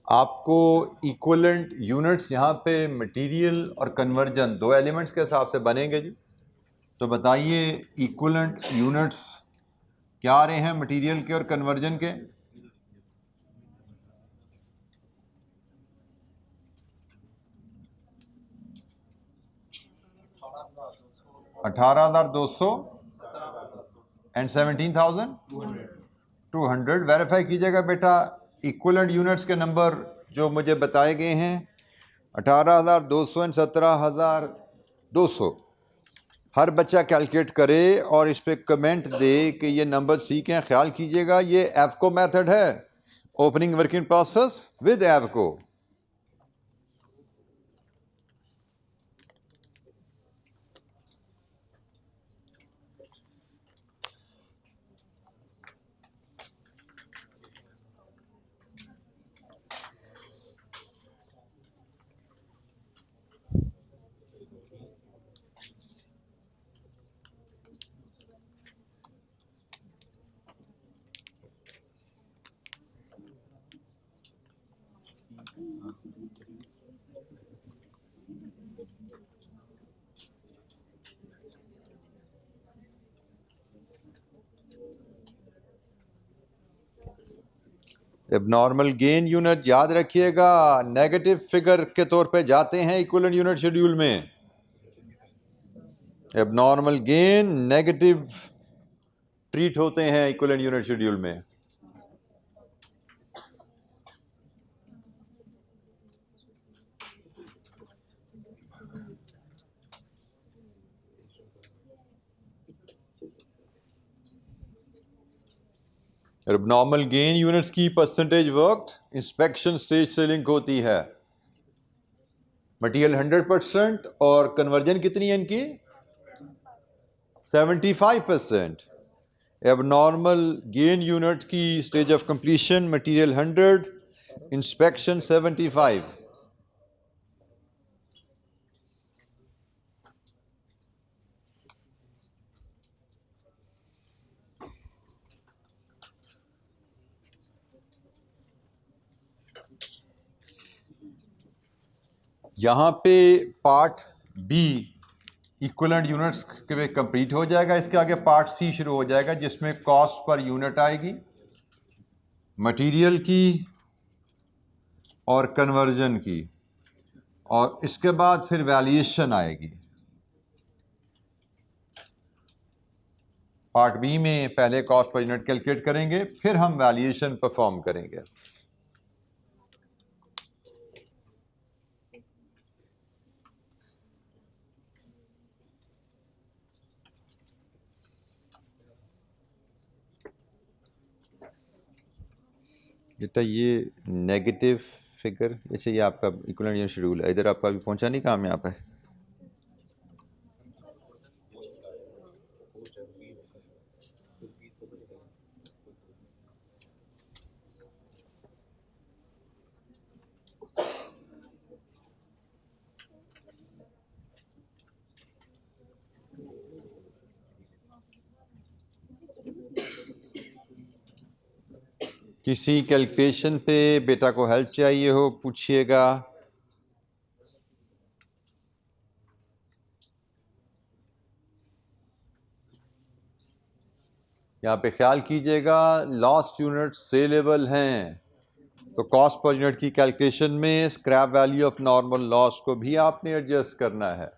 A: आपको इक्विवेलेंट यूनिट्स यहाँ पे मटेरियल और कन्वर्जन दो एलिमेंट्स के हिसाब से बनेंगे जी. तो बताइए इक्विवेलेंट यूनिट्स क्या आ रहे हैं मटेरियल के और कन्वर्जन के? 18,200 एंड 17,200. वेरीफाई कीजिएगा बेटा इक्विवेलेंट यूनिट्स के नंबर जो मुझे बताए गए हैं 18,200 एंड 17,200. हर बच्चा कैलकुलेट करे और इस पे कमेंट दे कि ये नंबर सीखें. ख्याल कीजिएगा ये एफको मेथड है. Opening work in process with एफको. एबनॉर्मल गेन यूनिट याद रखिएगा नेगेटिव फिगर के तौर पे जाते हैं इक्विवेलेंट यूनिट शेड्यूल में। एबनॉर्मल गेन नेगेटिव ट्रीट होते हैं इक्विवेलेंट यूनिट शेड्यूल में। एबनॉर्मल गेन यूनिट्स की परसेंटेज वर्कड इंस्पेक्शन स्टेज से लिंक होती है। मटेरियल 100% और कन्वर्जन कितनी है इनकी 75%। एबनॉर्मल गेन यूनिट की stage of completion material 100 inspection 75। यहाँ पे पार्ट बी इक्विवेलेंट यूनिट्स के कंप्लीट हो जाएगा। इसके आगे पार्ट सी शुरू हो जाएगा जिसमें कॉस्ट पर यूनिट आएगी, मटेरियल की और कन्वर्जन की, और इसके बाद फिर वैल्यूएशन आएगी। पार्ट बी में पहले कॉस्ट पर यूनिट कैलकुलेट करेंगे, फिर हम वैल्यूएशन परफॉर्म करेंगे। बेटा ये नेगेटिव फिगर जैसे ये आपका इक्विवेलेंट यूनिट शेड्यूल है, इधर आपका अभी पहुंचा नहीं, काम यहाँ पे किसी कैलकुलेशन पे बेटा को हेल्प चाहिए हो पूछिएगा। यहाँ पे ख्याल कीजिएगा लॉस्ट यूनिट सेलेबल हैं तो कॉस्ट पर यूनिट की कैलकुलेशन में scrap value of normal loss को भी आपने एडजस्ट करना है।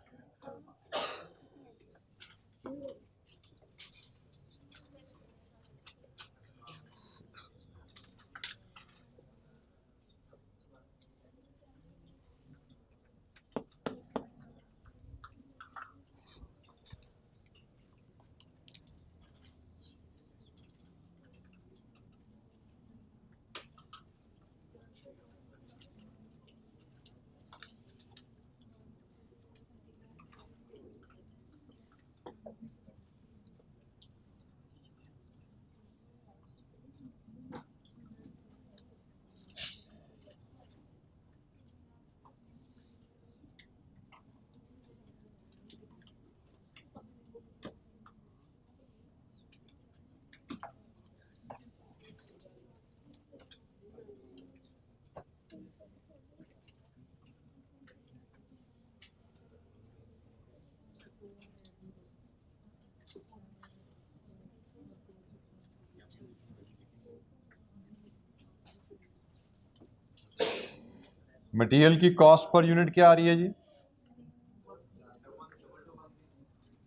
A: मटेरियल की कॉस्ट पर यूनिट क्या आ रही है जी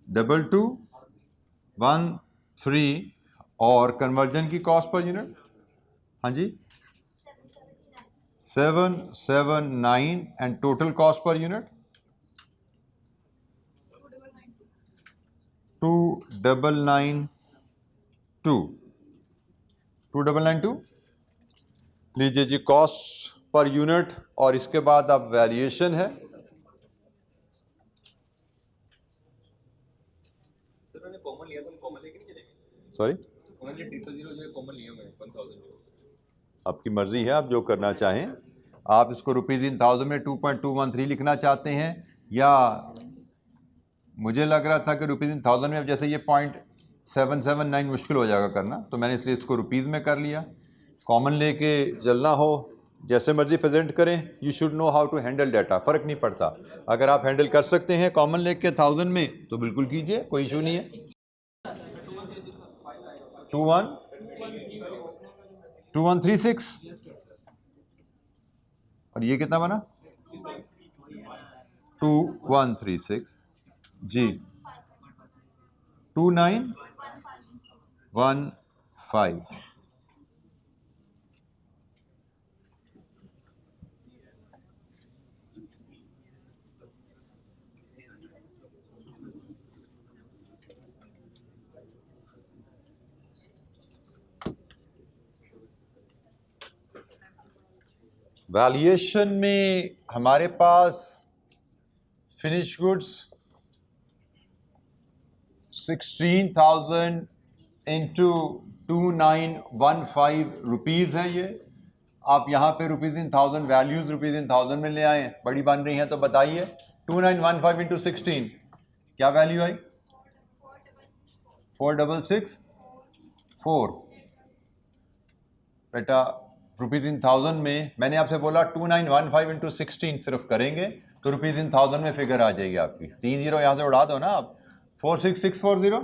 A: 2213 और कन्वर्जन की कॉस्ट पर यूनिट हाँ जी 779 and total cost per unit 2992 लीजिए जी कॉस्ट पर यूनिट और इसके बाद अब वैल्यूएशन है। सॉरी आपकी मर्जी है, आप जो करना चाहें। आप इसको रुपीज इन थाउजेंड में 2.213 लिखना चाहते हैं या मुझे लग रहा था कि रुपीज इन थाउजेंड में अब जैसे ये 0.779 मुश्किल हो जाएगा करना, तो मैंने इसलिए इसको रुपीज़ में कर लिया। कॉमन लेके चलना हो जैसे मर्जी प्रेजेंट करें, you should know how to handle data, फ़र्क नहीं पड़ता। अगर आप हैंडल कर सकते हैं कॉमन लेके 1000 में तो बिल्कुल कीजिए, कोई इशू नहीं है। 2136 और ये कितना बना 2136 जी 2915 वैल्यूएशन में हमारे पास फिनिश गुड्स 16,000 इंटू 2915 रुपीज़ है ये। आप यहाँ पे rupees in thousand values rupees in thousand में ले आए, बड़ी बन रही हैं तो बताइए। 2915 इंटू 16 क्या वैल्यू आई 4664 बेटा रुपीज़ इन थाउजेंड में मैंने आपसे बोला 2915 इंटू 16 सिर्फ करेंगे तो रुपीज़ इन थाउजेंड में फिगर आ जाएगी आपकी। 3 जीरो यहाँ से उड़ा दो ना आप। 46640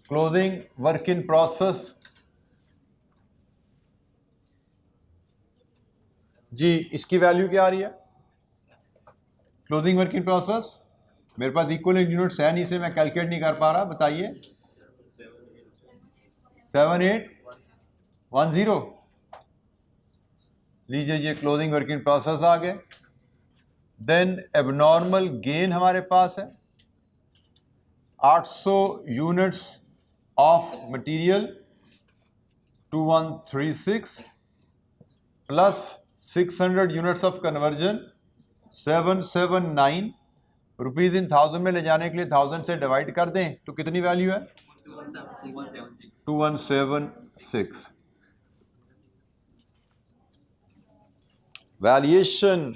A: क्लोजिंग वर्क इन प्रोसेस जी इसकी वैल्यू क्या आ रही है क्लोजिंग वर्क इन प्रोसेस। मेरे पास इक्वल यूनिट्स है नहीं से मैं कैलकुलेट नहीं कर पा रहा, बताइए। 7810 लीजिए ये क्लोजिंग वर्क इन प्रोसेस आ गए। देन एबनॉर्मल गेन हमारे पास है 800 units of material 2136 plus 600 units of conversion 779 rupees in thousand में ले जाने के लिए 1000 से डिवाइड कर दें तो कितनी वैल्यू है 2176। Valuation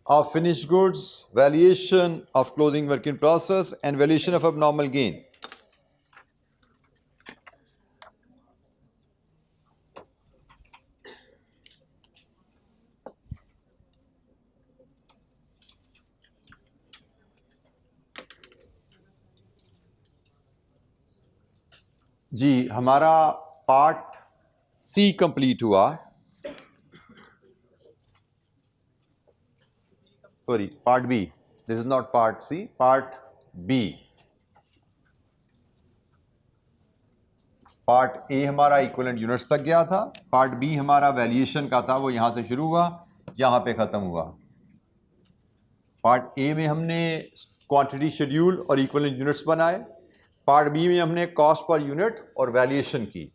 A: of finished goods, valuation of closing work in process and valuation of abnormal gain. जी हमारा पार्ट सी कंप्लीट हुआ। Sorry part B, this is not part C, part B. Part A हमारा equivalent units तक गया था, part B हमारा valuation का था, वो यहां से शुरू हुआ यहां पे खत्म हुआ। पार्ट ए में हमने क्वांटिटी शेड्यूल और इक्विवेलेंट यूनिट्स बनाए, पार्ट बी में हमने कॉस्ट पर यूनिट और वैल्यूएशन की।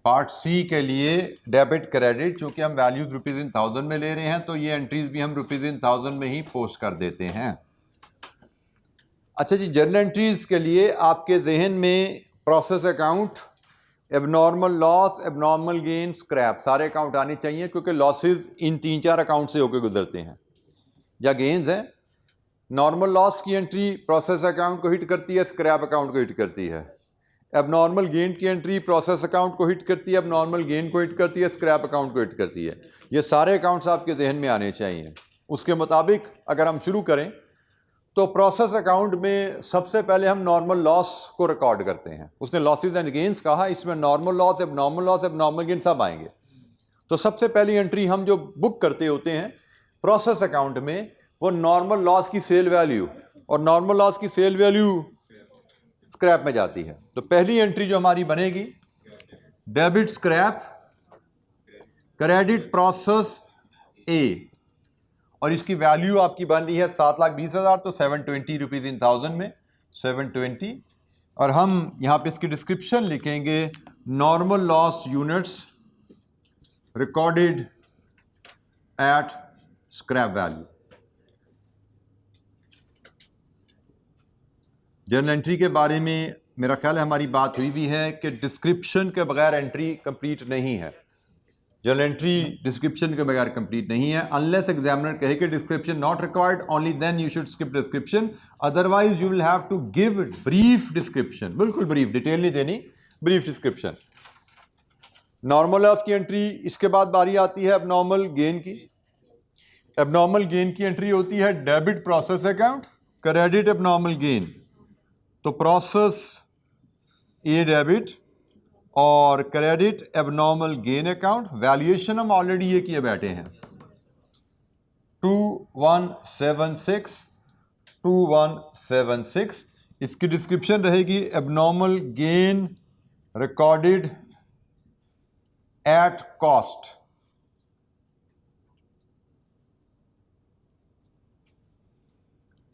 A: पार्ट सी के लिए डेबिट क्रेडिट, चूंकि हम वैल्यूज रुपीज़ इन थाउजेंड में ले रहे हैं तो ये एंट्रीज भी हम रुपीज़ इन थाउजेंड में ही पोस्ट कर देते हैं। अच्छा जी, जर्नल एंट्रीज के लिए आपके जहन में process account, abnormal loss, abnormal gain, scrap सारे अकाउंट आने चाहिए, क्योंकि लॉसेस इन 3-4 अकाउंट से होकर गुजरते हैं या गेन्स हैं। नॉर्मल लॉस की एंट्री प्रोसेस अकाउंट को हिट करती है, स्क्रैप अकाउंट को हिट करती है। एबनॉर्मल गेन की एंट्री प्रोसेस अकाउंट को हिट करती है, एबनॉर्मल गेन को हिट करती है, स्क्रैप अकाउंट को हिट करती है। ये सारे अकाउंट्स आपके जहन में आने चाहिए। उसके मुताबिक अगर हम शुरू करें तो प्रोसेस अकाउंट में सबसे पहले हम नॉर्मल लॉस को रिकॉर्ड करते हैं। उसने लॉसेस एंड गेन्स कहा, इसमें नॉर्मल लॉस, एबनॉर्मल गेन सब आएंगे। तो सबसे पहली एंट्री हम जो बुक करते होते हैं प्रोसेस अकाउंट में वो नॉर्मल लॉस की सेल वैल्यू, और नॉर्मल लॉस की सेल वैल्यू स्क्रैप में जाती है। तो पहली एंट्री जो हमारी बनेगी डेबिट स्क्रैप, क्रेडिट प्रोसेस ए, और इसकी वैल्यू आपकी बन रही है 7,20,000, तो 720 रुपीज़ इन थाउजेंड में 720, और हम यहाँ पे इसकी डिस्क्रिप्शन लिखेंगे normal loss units recorded at scrap value. Journal entry के बारे में मेरा ख्याल है हमारी बात हुई भी है कि डिस्क्रिप्शन के बगैर एंट्री कंप्लीट नहीं है। जर्नल एंट्री डिस्क्रिप्शन के बगैर कंप्लीट नहीं है। अनलेस एग्जामिनर कहे कि description not required, only then you should skip description, otherwise you will have to give brief description. बिल्कुल ब्रीफ, डिटेल नहीं देनी, ब्रीफ डिस्क्रिप्शन। नॉर्मल लॉस की एंट्री, इसके बाद बारी आती है एबनॉर्मल गेन की। एबनॉर्मल गेन की एंट्री होती है debit process account, credit abnormal gain. तो प्रोसेस ए डेबिट और credit abnormal gain account. Valuation हम ऑलरेडी ये किए बैठे हैं 2176। इसकी डिस्क्रिप्शन रहेगी abnormal gain recorded at cost.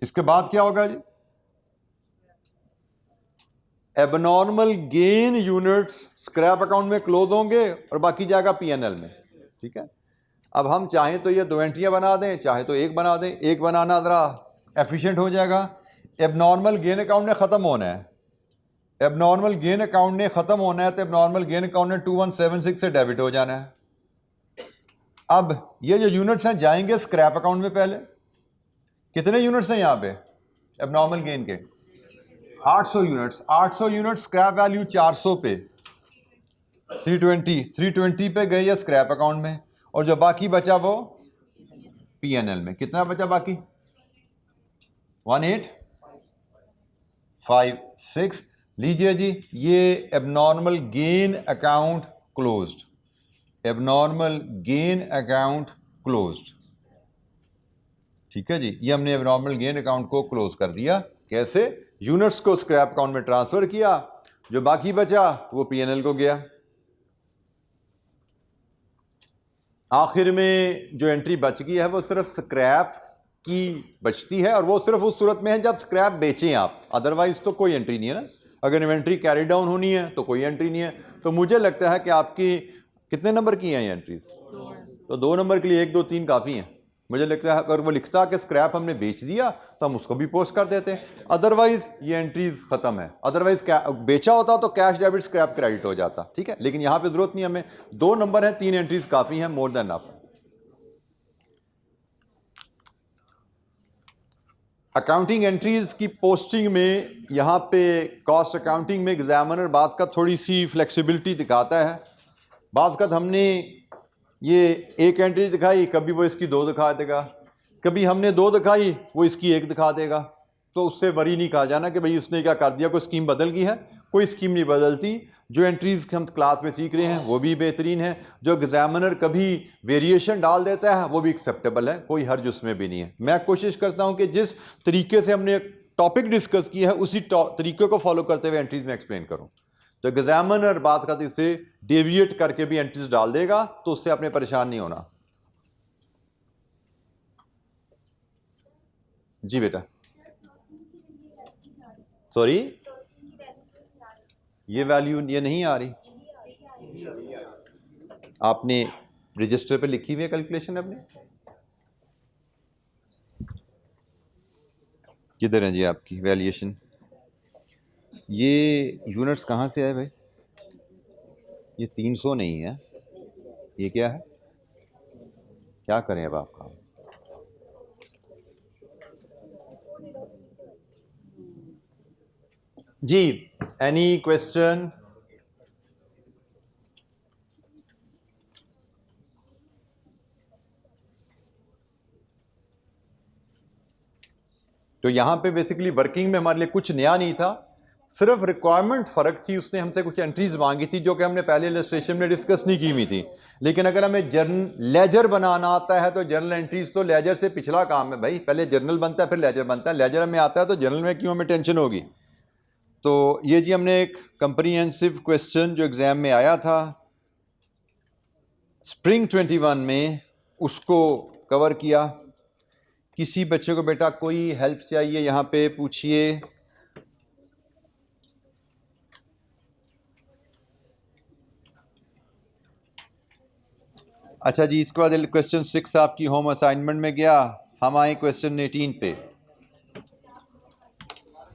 A: इसके बाद क्या होगा जी? Abnormal gain units scrap account में क्लोज होंगे और बाकी जाएगा पीएनएल में। ठीक है, अब हम चाहें तो ये 2 एंट्रियां बना दें, चाहे तो एक बना दें। एक बनाना ज़रा एफिशिएंट हो जाएगा। एबनॉर्मल गेन अकाउंट ने ख़त्म होना है, एबनॉर्मल गेन अकाउंट ने ख़त्म होना है, तो एबनॉर्मल गेन अकाउंट ने 2176 से डेबिट हो जाना है। अब ये जो यूनिट्स हैं जाएंगे स्क्रैप अकाउंट में। पहले कितने यूनिट्स हैं यहाँ पे एबनॉर्मल गेन के? 800 यूनिट्स। 800 यूनिट्स स्क्रैप वैल्यू 400 पे, 320 पे गई है स्क्रैप अकाउंट में, और जो बाकी बचा वो पीएनएल में। कितना बचा बाकी? 1856। लीजिए जी, ये abnormal gain account closed, abnormal gain account closed. ठीक है जी, ये हमने एबनॉर्मल गेन अकाउंट को क्लोज कर दिया। कैसे? यूनिट्स को स्क्रैप अकाउंट में ट्रांसफर किया, जो बाकी बचा वो पीएनएल को गया। आखिर में जो एंट्री बच गई है वो सिर्फ स्क्रैप की बचती है, और वो सिर्फ उस सूरत में है जब स्क्रैप बेचें आप, अदरवाइज तो कोई एंट्री नहीं है ना। अगर इन्वेंट्री कैरी डाउन होनी है तो कोई एंट्री नहीं है। तो मुझे लगता है कि आपकी कितने नंबर की हैं ये एंट्रीज? तो 2 नंबर के लिए 1 2 3 काफ़ी हैं। मुझे लगता है अगर वो लिखता कि स्क्रैप हमने बेच दिया तो हम उसको भी पोस्ट कर देते, अदरवाइज ये एंट्रीज खत्म है। अदरवाइज बेचा होता तो कैश डेबिट स्क्रैप क्रेडिट हो जाता। ठीक है, लेकिन यहां पे जरूरत नहीं, हमें 2 नंबर है, 3 एंट्रीज काफी हैं, more than enough. Accounting entries की पोस्टिंग में यहां पे कॉस्ट अकाउंटिंग में एग्जामिनर बात का थोड़ी सी फ्लेक्सिबिलिटी दिखाता है। बात का हमने ये 1 एंट्री दिखाई, कभी वो इसकी 2 दिखा देगा, कभी हमने 2 दिखाई वो इसकी 1 दिखा देगा। तो उससे वरी नहीं कहा जाना कि भाई इसने क्या कर दिया, कोई स्कीम बदल गई है। कोई स्कीम नहीं बदलती। जो एंट्रीज हम क्लास में सीख रहे हैं वो भी बेहतरीन है। जो एग्जामिनर कभी वेरिएशन डाल देता है वो भी एक्सेप्टेबल है, कोई हर्ज उसमें भी नहीं है। मैं कोशिश करता हूँ कि जिस तरीके से हमने टॉपिक डिस्कस किया है उसी तरीके को फॉलो करते हुए एंट्रीज में एक्सप्लेन करूँ। तो एग्जामिनर बात का इसे डेविएट करके भी एंट्रीज डाल देगा, तो उससे आपने परेशान नहीं होना। जी बेटा, सॉरी, ये वैल्यू ये नहीं आ रही। आपने रजिस्टर पे लिखी हुई है कैलकुलेशन अपने? किधर है जी आपकी वैल्यूएशन? ये यूनिट्स कहाँ से आए भाई? ये 300 नहीं है, ये क्या है? क्या करें अब आपका? जी, एनी क्वेश्चन? तो यहां पे बेसिकली वर्किंग में हमारे लिए कुछ नया नहीं था, सिर्फ रिक्वायरमेंट फ़र्क थी। उसने हमसे कुछ एंट्रीज मांगी थी जो कि हमने पहले इलस्ट्रेशन में डिस्कस नहीं की हुई थी। लेकिन अगर हमें जर्नल लेजर बनाना आता है तो जर्नल एंट्रीज तो लेजर से पिछला काम है भाई। पहले जर्नल बनता है फिर लेजर बनता है। लेजर में आता है तो जर्नल में क्यों हमें टेंशन होगी। तो ये जी हमने एक कंप्रीहेंसिव क्वेश्चन जो एग्ज़ाम में आया था स्प्रिंग 21 में, उसको कवर किया। किसी बच्चे को बेटा कोई हेल्प चाहिए यहाँ पे पूछिए। अच्छा जी, इसके बाद क्वेश्चन 6 आपकी होम असाइनमेंट में गया। हम आए क्वेश्चन 18 पे।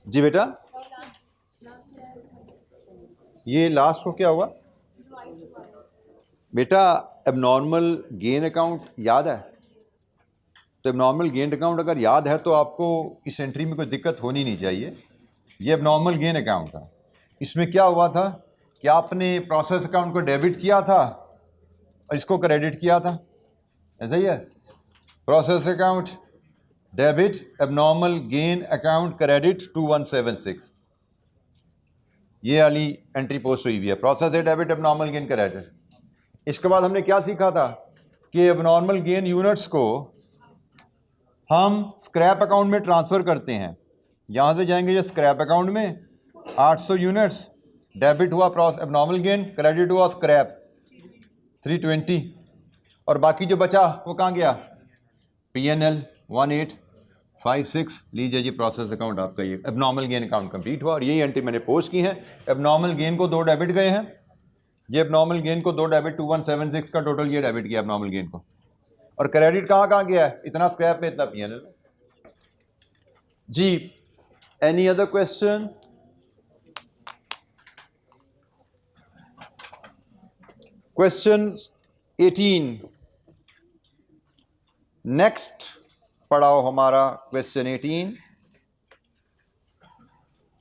A: जी बेटा, ये लास्ट को क्या हुआ बेटा? एबनॉर्मल गेन अकाउंट याद है? तो एबनॉर्मल गेन अकाउंट अगर याद है तो आपको इस एंट्री में कोई दिक्कत होनी नहीं चाहिए। ये एबनॉर्मल गेन अकाउंट था। इसमें क्या हुआ था कि आपने प्रोसेस अकाउंट को डेबिट किया था और इसको क्रेडिट किया था, ऐसा ही है। Process account debit, abnormal gain account credit 2176, ये वाली एंट्री पोस्ट हुई हुई है। प्रोसेस है डेबिट, एबनॉर्मल गेन क्रेडिट। इसके बाद हमने क्या सीखा था कि एबनॉर्मल गेन यूनिट्स को हम स्क्रैप अकाउंट में ट्रांसफ़र करते हैं। यहाँ से जाएंगे ये स्क्रैप अकाउंट में 800 यूनिट्स, डेबिट हुआ एबनॉर्मल गेन, क्रेडिट हुआ स्क्रैप 320, और बाकी जो बचा वो कहाँ गया? PNL 1856। लीजिए जी, प्रोसेस अकाउंट आपका ये एबनॉर्मल गेन अकाउंट कंप्लीट हुआ। और यही एंट्री मैंने पोस्ट की है। एबनॉर्मल गेन को 2 डेबिट गए हैं, ये एबनॉर्मल गेन को 2 डेबिट, 2176 का टोटल ये डेबिट किया एबनॉर्मल गेन को। और क्रेडिट कहाँ गया है? इतना स्क्रैप में, इतना PNL में। जी, any other question? Question 18 next पढ़ाओ हमारा क्वेश्चन 18।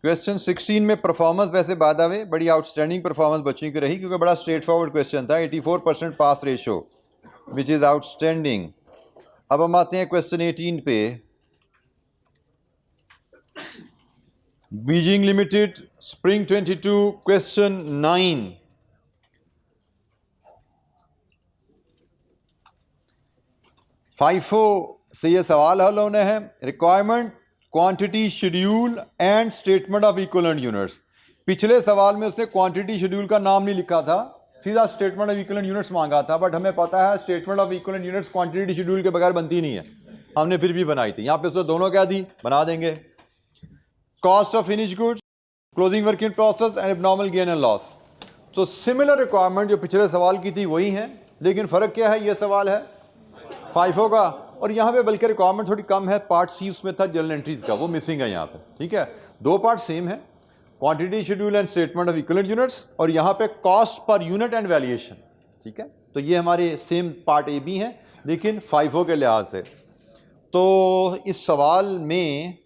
A: क्वेश्चन 16 में परफॉर्मेंस वैसे बाद वे बड़ी आउटस्टैंडिंग परफॉर्मेंस बच्चों की रही, क्योंकि बड़ा स्ट्रेट फॉरवर्ड क्वेश्चन था। 84% पास रेशो विच इज आउटस्टैंडिंग। अब हम आते हैं क्वेश्चन 18 पे। Beijing limited, spring 22, question 9। FIFO से ये सवाल हल होने हैं। Requirement, quantity, schedule and statement of equivalent units. पिछले सवाल में उसने क्वांटिटी शेड्यूल का नाम नहीं लिखा था, सीधा स्टेटमेंट ऑफ इक्विवेलेंट यूनिट्स मांगा था। बट हमें पता है statement of equivalent units quantity schedule के बगैर बनती नहीं है, हमने फिर भी बनाई थी। यहाँ पे उसने दोनों क्या दी, बना देंगे। Cost of finish goods, closing work in process and abnormal gain and loss. तो सिमिलर रिक्वायरमेंट जो पिछले सवाल की थी वही है, लेकिन फ़र्क क्या है? ये सवाल है फाइफो का, और यहाँ पे बल्कि रिक्वायरमेंट थोड़ी कम है। पार्ट सी उसमें था जर्नल एंट्रीज का, वो मिसिंग है यहाँ पे। ठीक है, 2 पार्ट सेम है, quantity schedule and statement of equivalent units, और यहाँ पे cost per unit and valuation. ठीक है, तो ये हमारे सेम पार्ट ए बी हैं, लेकिन फाइफो के लिहाज से। तो इस सवाल में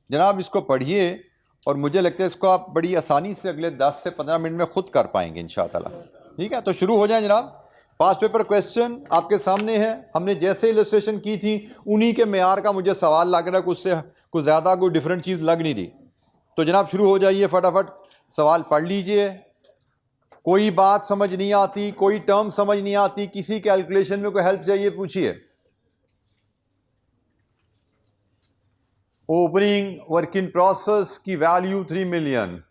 A: जनाब इसको पढ़िए, और मुझे लगता है इसको आप बड़ी आसानी से अगले 10 से 15 मिनट में खुद कर पाएंगे इंशाअल्लाह। ठीक है, तो शुरू हो जाए जनाब। पास पेपर क्वेश्चन आपके सामने है। हमने जैसे इलस्ट्रेशन की थी उन्हीं के मेयार का मुझे सवाल लग रहा है, कुछ से कुछ ज़्यादा कोई डिफरेंट चीज़ लग नहीं रही। तो जनाब शुरू हो जाइए, फटाफट सवाल पढ़ लीजिए। कोई बात समझ नहीं आती, कोई टर्म समझ नहीं आती, किसी कैलकुलेशन में कोई हेल्प चाहिए, पूछिए। ओपनिंग वर्क इन प्रोसेस की वैल्यू 3 मिलियन,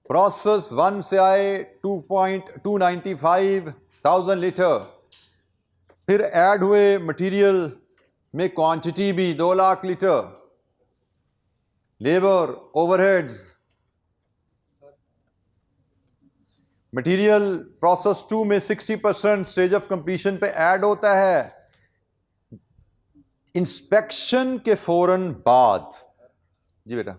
A: प्रोसेस 1 से आए 2.295,000 लीटर, फिर ऐड हुए मटेरियल में क्वांटिटी भी 2 lakh litre, labour, overheads. Material process 2 में 60% स्टेज ऑफ कंप्लीशन पे ऐड होता है इंस्पेक्शन के फौरन बाद। जी बेटा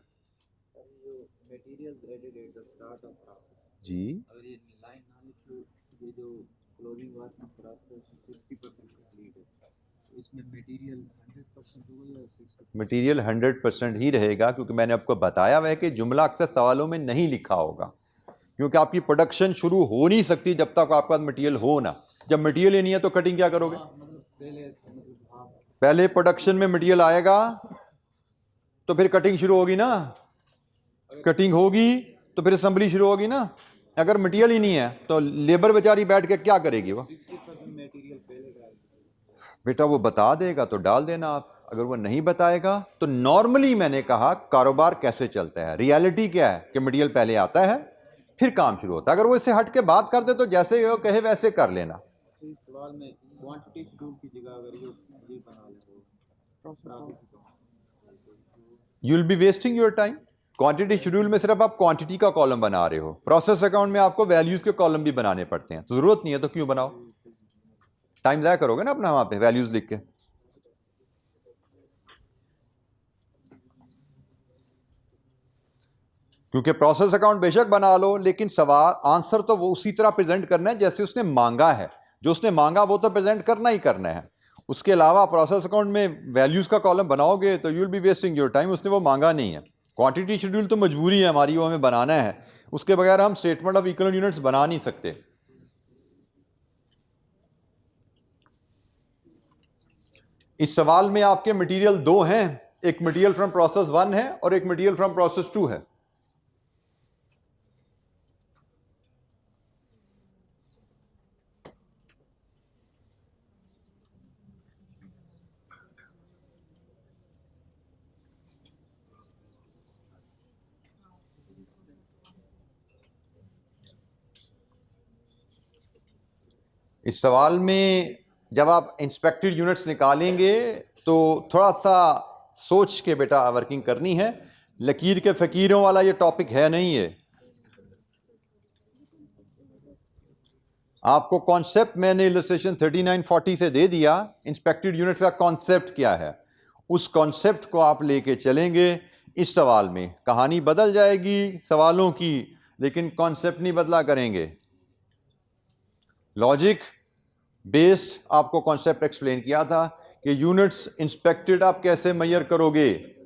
A: जी,
B: अगर ये लाइन ना लिखो, ये जो क्लोजिंग वर्क में प्रोसेस 60% कंप्लीट है, तो इसमें मटेरियल 100% होगा या 60%?
A: मटेरियल 100% ही रहेगा, क्योंकि मैंने आपको बताया हुआ है कि जुमला अक्सर सवालों में नहीं लिखा होगा, क्योंकि आपकी प्रोडक्शन शुरू हो नहीं सकती जब तक आपके पास मटेरियल हो ना। जब मटेरियल ही नहीं है तो कटिंग क्या करोगे? पहले प्रोडक्शन में मटेरियल आएगा तो फिर कटिंग शुरू होगी ना, कटिंग होगी तो फिर असेंबली शुरू होगी ना। अगर मटेरियल ही नहीं है तो लेबर बेचारी बैठ के क्या करेगी? वो
B: 60% मटेरियल पहले डाल
A: बेटा वो बता देगा तो डाल देना आप, अगर वो नहीं बताएगा तो नॉर्मली मैंने कहा कारोबार कैसे चलता है, रियलिटी क्या है कि मटेरियल पहले आता है फिर काम शुरू होता है। अगर वो इससे हट के बात कर दे तो जैसे वो कहे वैसे कर लेना।
B: तो इस सवाल में क्वांटिटी शेड्यूल की जगह अगर ये बना ले तो process
A: you will be wasting your time. Quantity schedule में सिर्फ आप क्वांटिटी का कॉलम बना रहे हो, प्रोसेस अकाउंट में आपको वैल्यूज के कॉलम भी बनाने पड़ते हैं, तो जरूरत नहीं है तो क्यों बनाओ, टाइम ज़ाया करोगे ना अपना वहां पे वैल्यूज लिख के। क्योंकि प्रोसेस अकाउंट बेशक बना लो, लेकिन सवाल आंसर तो वो उसी तरह प्रेजेंट करना है जैसे उसने मांगा है, जो उसने मांगा वो तो प्रेजेंट करना ही करना है। उसके अलावा प्रोसेस अकाउंट में वैल्यूज का कॉलम बनाओगे तो you will be wasting your time, उसने वो मांगा नहीं है। क्वांटिटी शेड्यूल तो मजबूरी है हमारी, वो हमें बनाना है, उसके बगैर हम स्टेटमेंट ऑफ इक्विवेलेंट यूनिट्स बना नहीं सकते। इस सवाल में आपके मटेरियल दो हैं, एक मटेरियल फ्रॉम प्रोसेस 1 है और एक मटेरियल फ्रॉम प्रोसेस 2 है। इस सवाल में जब आप इंस्पेक्टेड यूनिट्स निकालेंगे तो थोड़ा सा सोच के बेटा वर्किंग करनी है, लकीर के फकीरों वाला ये टॉपिक है नहीं है। आपको कॉन्सेप्ट मैंने इलस्ट्रेशन 3940 से दे दिया, इंस्पेक्टेड यूनिट का कॉन्सेप्ट क्या है, उस कॉन्सेप्ट को आप लेके चलेंगे। इस सवाल में कहानी बदल जाएगी सवालों की, लेकिन कॉन्सेप्ट नहीं बदला करेंगे। लॉजिक बेस्ड आपको कॉन्सेप्ट एक्सप्लेन किया था कि यूनिट्स इंस्पेक्टेड आप कैसे मेजर करोगे।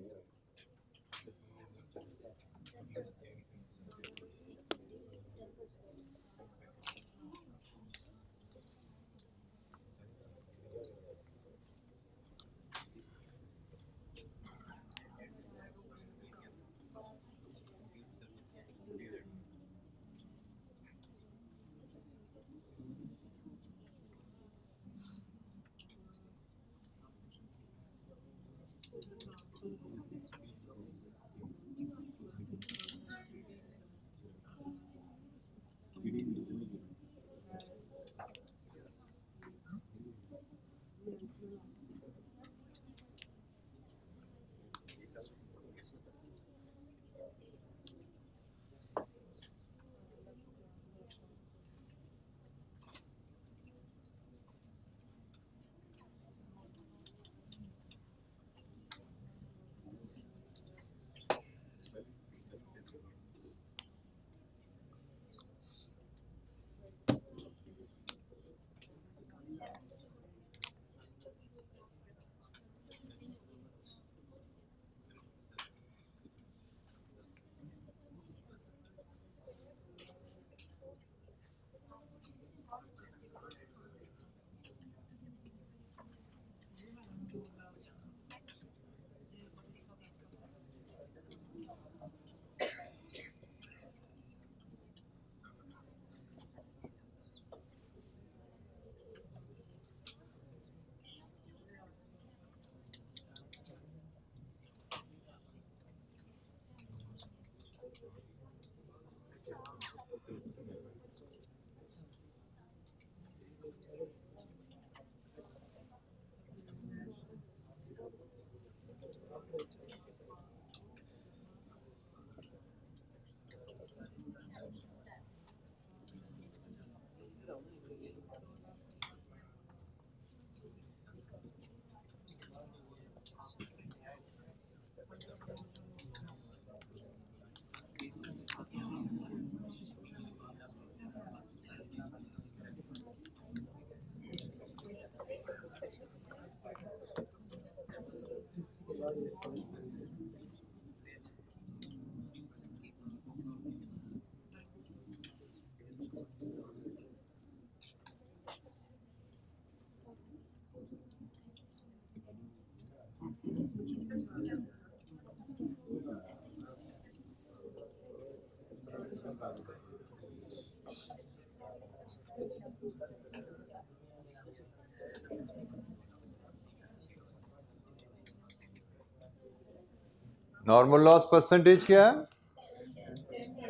A: नॉर्मल लॉस परसेंटेज क्या है?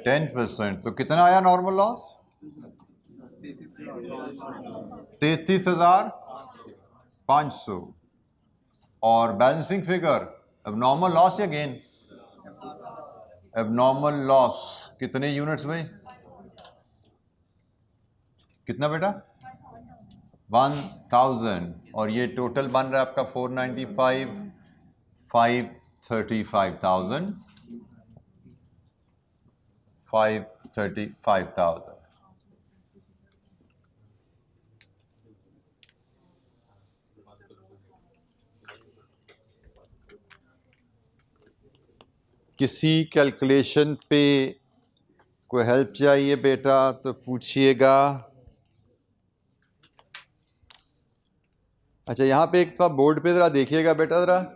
A: 10%। तो कितना आया नॉर्मल लॉस? 33,500। और बैलेंसिंग फिगर अब नॉर्मल लॉस या गेन? एबनॉर्मल लॉस कितने यूनिट्स भाई? कितना बेटा? 1000, और ये टोटल बन रहा है आपका 495, 535,000, 535,000। किसी कैलकुलेशन पे कोई हेल्प चाहिए बेटा तो पूछिएगा। अच्छा, यहाँ पे एक बोर्ड पे ज़रा देखिएगा बेटा, ज़रा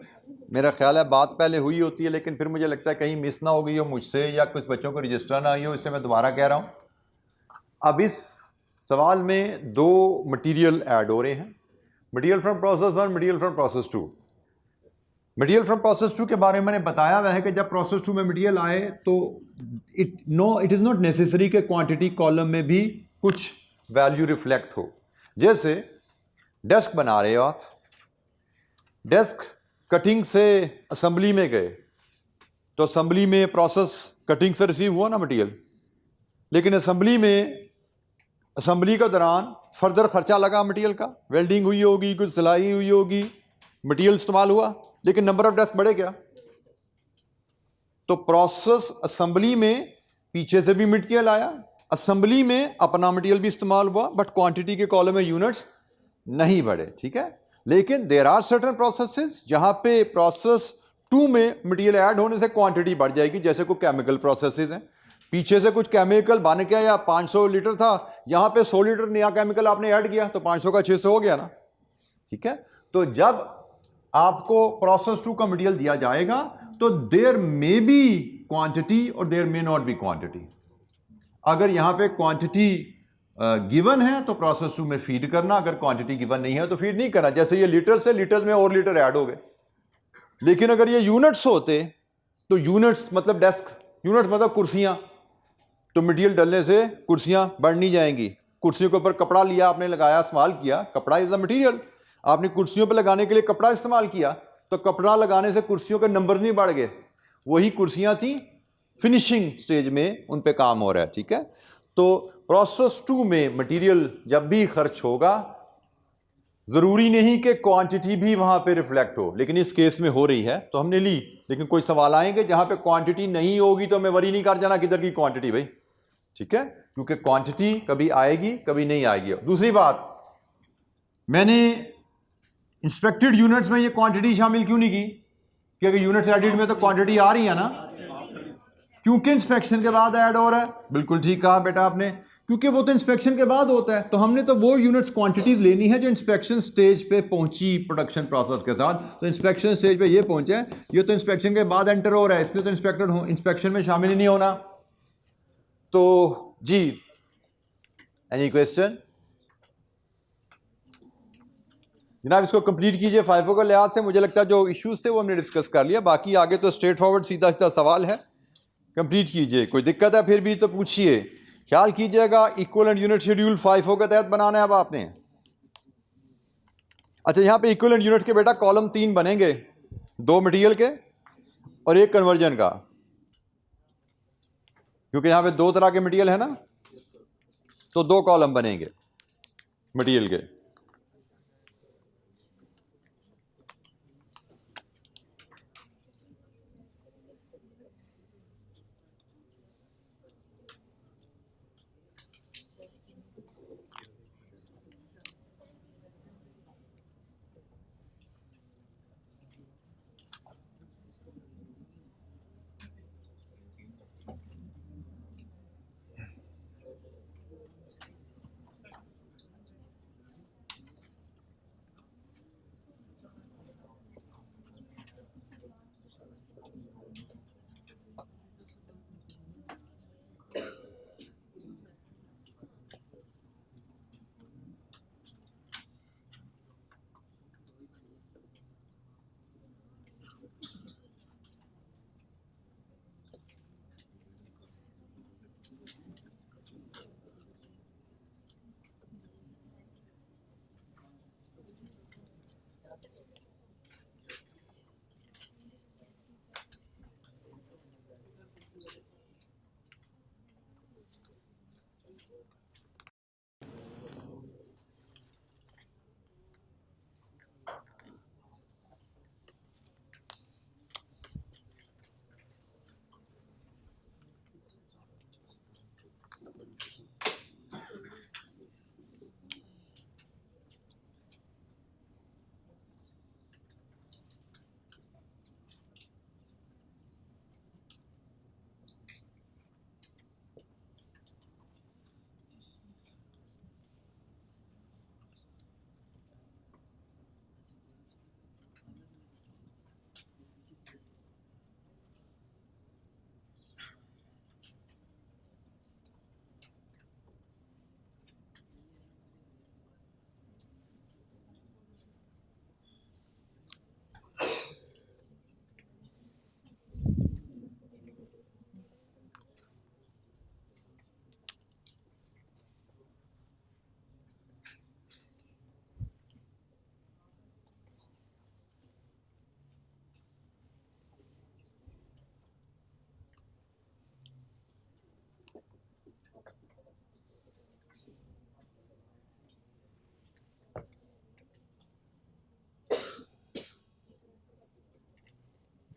A: मेरा ख्याल है बात पहले हुई होती है, लेकिन फिर मुझे लगता है कहीं मिस ना हो गई हो मुझसे या कुछ बच्चों को रजिस्टर ना आई हो, इसलिए मैं दोबारा कह रहा हूँ। अब इस सवाल में दो मटेरियल ऐड हो रहे हैं, material from process 1, material from process 2। Material from process 2 के बारे में मैंने बताया हुआ है कि जब प्रोसेस 2 में मटेरियल आए तो इट इज़ नॉट नेसेसरी कि क्वांटिटी कॉलम में भी कुछ वैल्यू रिफ्लेक्ट हो। जैसे डेस्क बना रहे हो आप, डेस्क कटिंग से असेंबली में गए तो असेंबली में प्रोसेस कटिंग से रिसीव हुआ ना मटेरियल, लेकिन असेंबली के दौरान फर्दर खर्चा लगा मटेरियल का, वेल्डिंग हुई होगी, कुछ सिलाई हुई होगी, मटेरियल इस्तेमाल हुआ, लेकिन नंबर ऑफ डेस्क बढ़े क्या? तो प्रोसेस असेंबली में पीछे से भी मटेरियल आया, असेंबली में अपना मटेरियल भी इस्तेमाल हुआ, बट क्वांटिटी के कॉलम में यूनिट्स नहीं बढ़े, ठीक है। लेकिन देयर आर सर्टेन प्रोसेसेस जहां पे प्रोसेस 2 में मटेरियल ऐड होने से क्वांटिटी बढ़ जाएगी, जैसे कोई केमिकल प्रोसेसेस हैं, पीछे से कुछ केमिकल बन के या 500 लीटर था, यहां पे 100 लीटर नया केमिकल आपने ऐड किया तो 500 का 600 हो गया ना, ठीक है। तो जब आपको प्रोसेस 2 का मटेरियल दिया जाएगा तो देयर मे बी क्वांटिटी और there may not be quantity. अगर यहां पे क्वांटिटी गिवन है तो प्रोसेस 2 में फीड करना, अगर क्वांटिटी गिवन नहीं है तो फीड नहीं करना। जैसे ये लीटर से लीटर में और लीटर ऐड हो गए, लेकिन अगर ये यूनिट्स होते तो यूनिट्स मतलब डेस्क, यूनिट्स मतलब कुर्सियां, तो मटेरियल डलने से कुर्सियां बढ़ नहीं जाएंगी। कुर्सियों के ऊपर कपड़ा लिया आपने, लगाया, इस्तेमाल किया, कपड़ा इज द मटेरियल, आपने कुर्सियों पर लगाने के लिए कपड़ा इस्तेमाल किया तो कपड़ा लगाने से कुर्सियों के नंबर नहीं बढ़ गए, वही कुर्सियां थी, फिनिशिंग स्टेज में उन पे काम हो रहा है, ठीक है। तो प्रोसेस 2 में मटेरियल जब भी खर्च होगा जरूरी नहीं कि क्वांटिटी भी वहां पे रिफ्लेक्ट हो, लेकिन इस केस में हो रही है तो हमने ली। लेकिन कोई सवाल आएंगे जहां पे क्वांटिटी नहीं होगी तो हमें वरी नहीं कर जाना किधर की क्वांटिटी भाई, ठीक है, क्योंकि क्वांटिटी कभी आएगी कभी नहीं आएगी। दूसरी बात, मैंने इंस्पेक्टेड यूनिट्स में ये क्वांटिटी शामिल क्यों नहीं की? क्योंकि यूनिट्स एडिड में तो क्वांटिटी आ रही है ना, क्योंकि इंस्पेक्शन के बाद ऐड हो रहा है। बिल्कुल ठीक कहा बेटा आपने, क्योंकि वो तो इंस्पेक्शन के बाद होता है, तो हमने तो वो यूनिट्स क्वांटिटीज लेनी है जो इंस्पेक्शन स्टेज पे पहुंची प्रोडक्शन प्रोसेस के साथ। तो इंस्पेक्शन स्टेज पे ये पहुंचे, ये तो इंस्पेक्शन के बाद एंटर हो रहा है, इसलिए तो इंस्पेक्शन में शामिल ही नहीं होना। तो जी, एनी क्वेश्चन जनाब? इसको कंप्लीट कीजिए। फाइफो के लिहाज से मुझे लगता है जो इश्यूज थे वो हमने डिस्कस कर लिया, बाकी आगे तो स्ट्रेट फॉरवर्ड सीधा सीधा सवाल है, कंप्लीट कीजिए। कोई दिक्कत है फिर भी तो पूछिए। ख्याल कीजिएगा, इक्विवेलेंट यूनिट शेड्यूल फाइफो के तहत बनाना है अब आपने। अच्छा, यहां पे इक्विवेलेंट यूनिट के बेटा कॉलम 3 बनेंगे, 2 मटेरियल के और 1 कन्वर्जन का, क्योंकि यहां पे 2 तरह के मटेरियल है ना, तो 2 कॉलम बनेंगे मटेरियल के।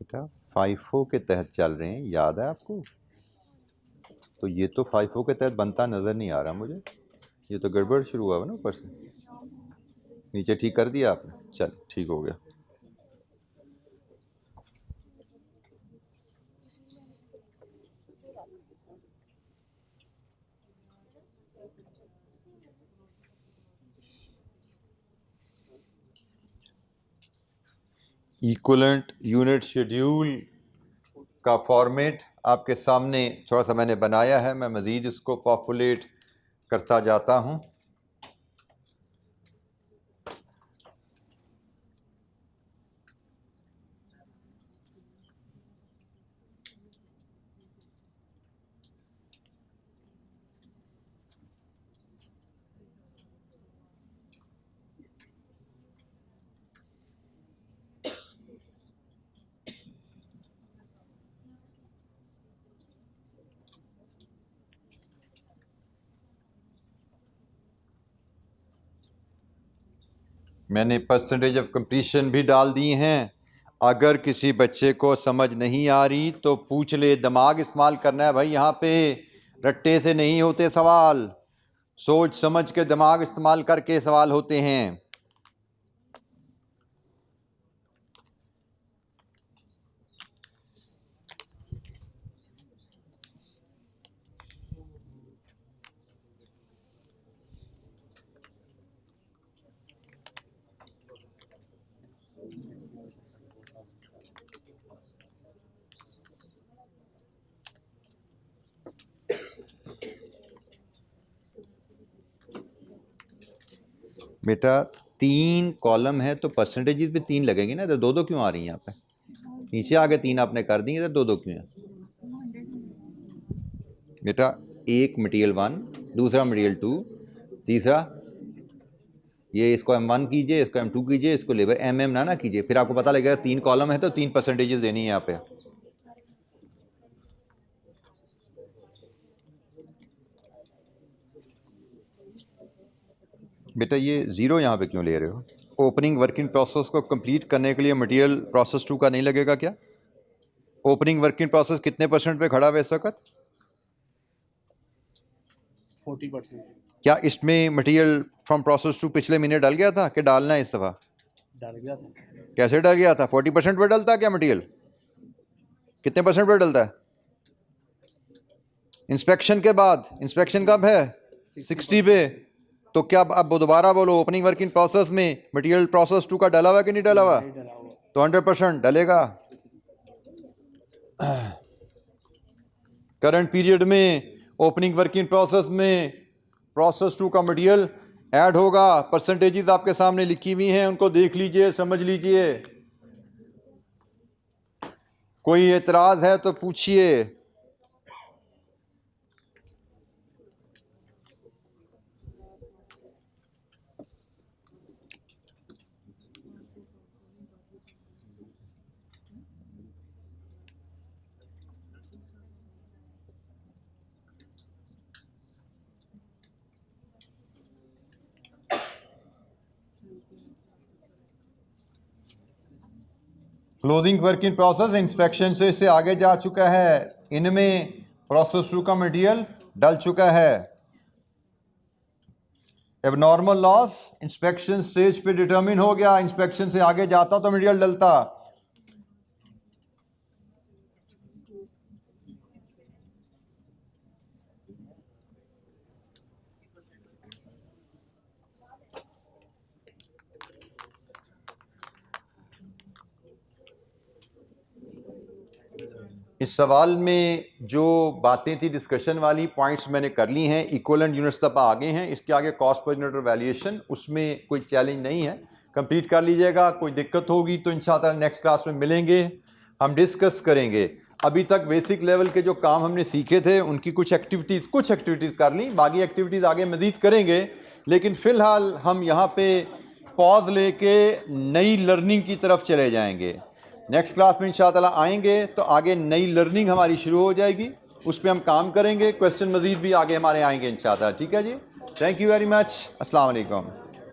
A: बेटा फाइफो के तहत चल रहे हैं, याद है आपको? तो ये तो फाइफो के तहत बनता नज़र नहीं आ रहा मुझे, ये तो गड़बड़ शुरू हुआ ना ऊपर से। नीचे ठीक कर दिया आपने? चल ठीक हो गया। इक्विवेलेंट यूनिट शेड्यूल का फॉर्मेट आपके सामने थोड़ा सा मैंने बनाया है, मैं मज़ीद इसको पॉपुलेट करता जाता हूँ। मैंने परसेंटेज ऑफ कंप्लीशन भी डाल दी हैं। अगर किसी बच्चे को समझ नहीं आ रही तो पूछ ले, दिमाग इस्तेमाल करना है भाई, यहाँ पे रट्टे से नहीं होते सवाल, सोच समझ के दिमाग इस्तेमाल करके सवाल होते हैं। बेटा 3 कॉलम है तो परसेंटेजेस भी 3 लगेंगे ना, तो 2-2 क्यों आ रही हैं यहाँ पे? नीचे आगे 3 आपने कर दी, इधर 2-2 क्यों है? बेटा एक मटेरियल 1, दूसरा मटेरियल 2, तीसरा ये, इसको M1 कीजिए, इसको M2 कीजिए, इसको लेबर MM ना कीजिए, फिर आपको पता लगेगा 3 कॉलम है तो 3 परसेंटेजेस देनी है यहाँ पे। बेटा ये 0 यहाँ पे क्यों ले रहे हो? ओपनिंग वर्किंग प्रोसेस को कंप्लीट करने के लिए मटेरियल प्रोसेस 2 का नहीं लगेगा क्या? ओपनिंग वर्किंग प्रोसेस कितने % पे खड़ा है इस वक्त?
B: 40%।
A: क्या इसमें मटेरियल फ्रॉम प्रोसेस 2 पिछले महीने डल गया था कि डालना है इस दफ़ा?
B: डल गया था।
A: कैसे डल गया था? 40% पे डलता है क्या मटेरियल? कितने % पे डलता है? इंस्पेक्शन के बाद। इंस्पेक्शन कब है? 60 पे। तो क्या अब दोबारा बोलो, ओपनिंग वर्किंग प्रोसेस में मटेरियल प्रोसेस 2 का डला हुआ कि नहीं डला हुआ?
B: नहीं डला हुआ।
A: तो 100% डलेगा। करंट पीरियड में ओपनिंग वर्किंग प्रोसेस में प्रोसेस 2 का मटेरियल ऐड होगा। परसेंटेजेस आपके सामने लिखी हुई हैं, उनको देख लीजिए, समझ लीजिए। कोई एतराज है तो पूछिए। Closing work in process inspection से इससे आगे जा चुका है, इनमें प्रोसेस 2 का मटेरियल डल चुका है। एबनॉर्मल लॉस इंस्पेक्शन स्टेज पे डिटरमिन हो गया, इंस्पेक्शन से आगे जाता तो मटेरियल डलता। इस सवाल में जो बातें थी डिस्कशन वाली पॉइंट्स मैंने कर ली हैं, इक्वलेंट यूनिट्स तक आ गए हैं। इसके आगे कॉस्ट पर यूनिट और वैल्यूएशन, उसमें कोई चैलेंज नहीं है, कंप्लीट कर लीजिएगा। कोई दिक्कत होगी तो इंशाअल्लाह नेक्स्ट क्लास में मिलेंगे, हम डिस्कस करेंगे। अभी तक बेसिक लेवल के जो काम हमने सीखे थे उनकी कुछ एक्टिविटीज़ कर ली, बाकी एक्टिविटीज़ आगे मज़ीद करेंगे। लेकिन फ़िलहाल हम यहाँ पे पॉज लेके नई लर्निंग की तरफ चले जाएंगे। नेक्स्ट क्लास में इंशाअल्लाह आएंगे तो आगे नई लर्निंग हमारी शुरू हो जाएगी, उस पर हम काम करेंगे। क्वेश्चन मज़ीद भी आगे हमारे आएंगे इंशाअल्लाह। ठीक है जी, थैंक यू वेरी मच, अस्सलाम वालेकुम।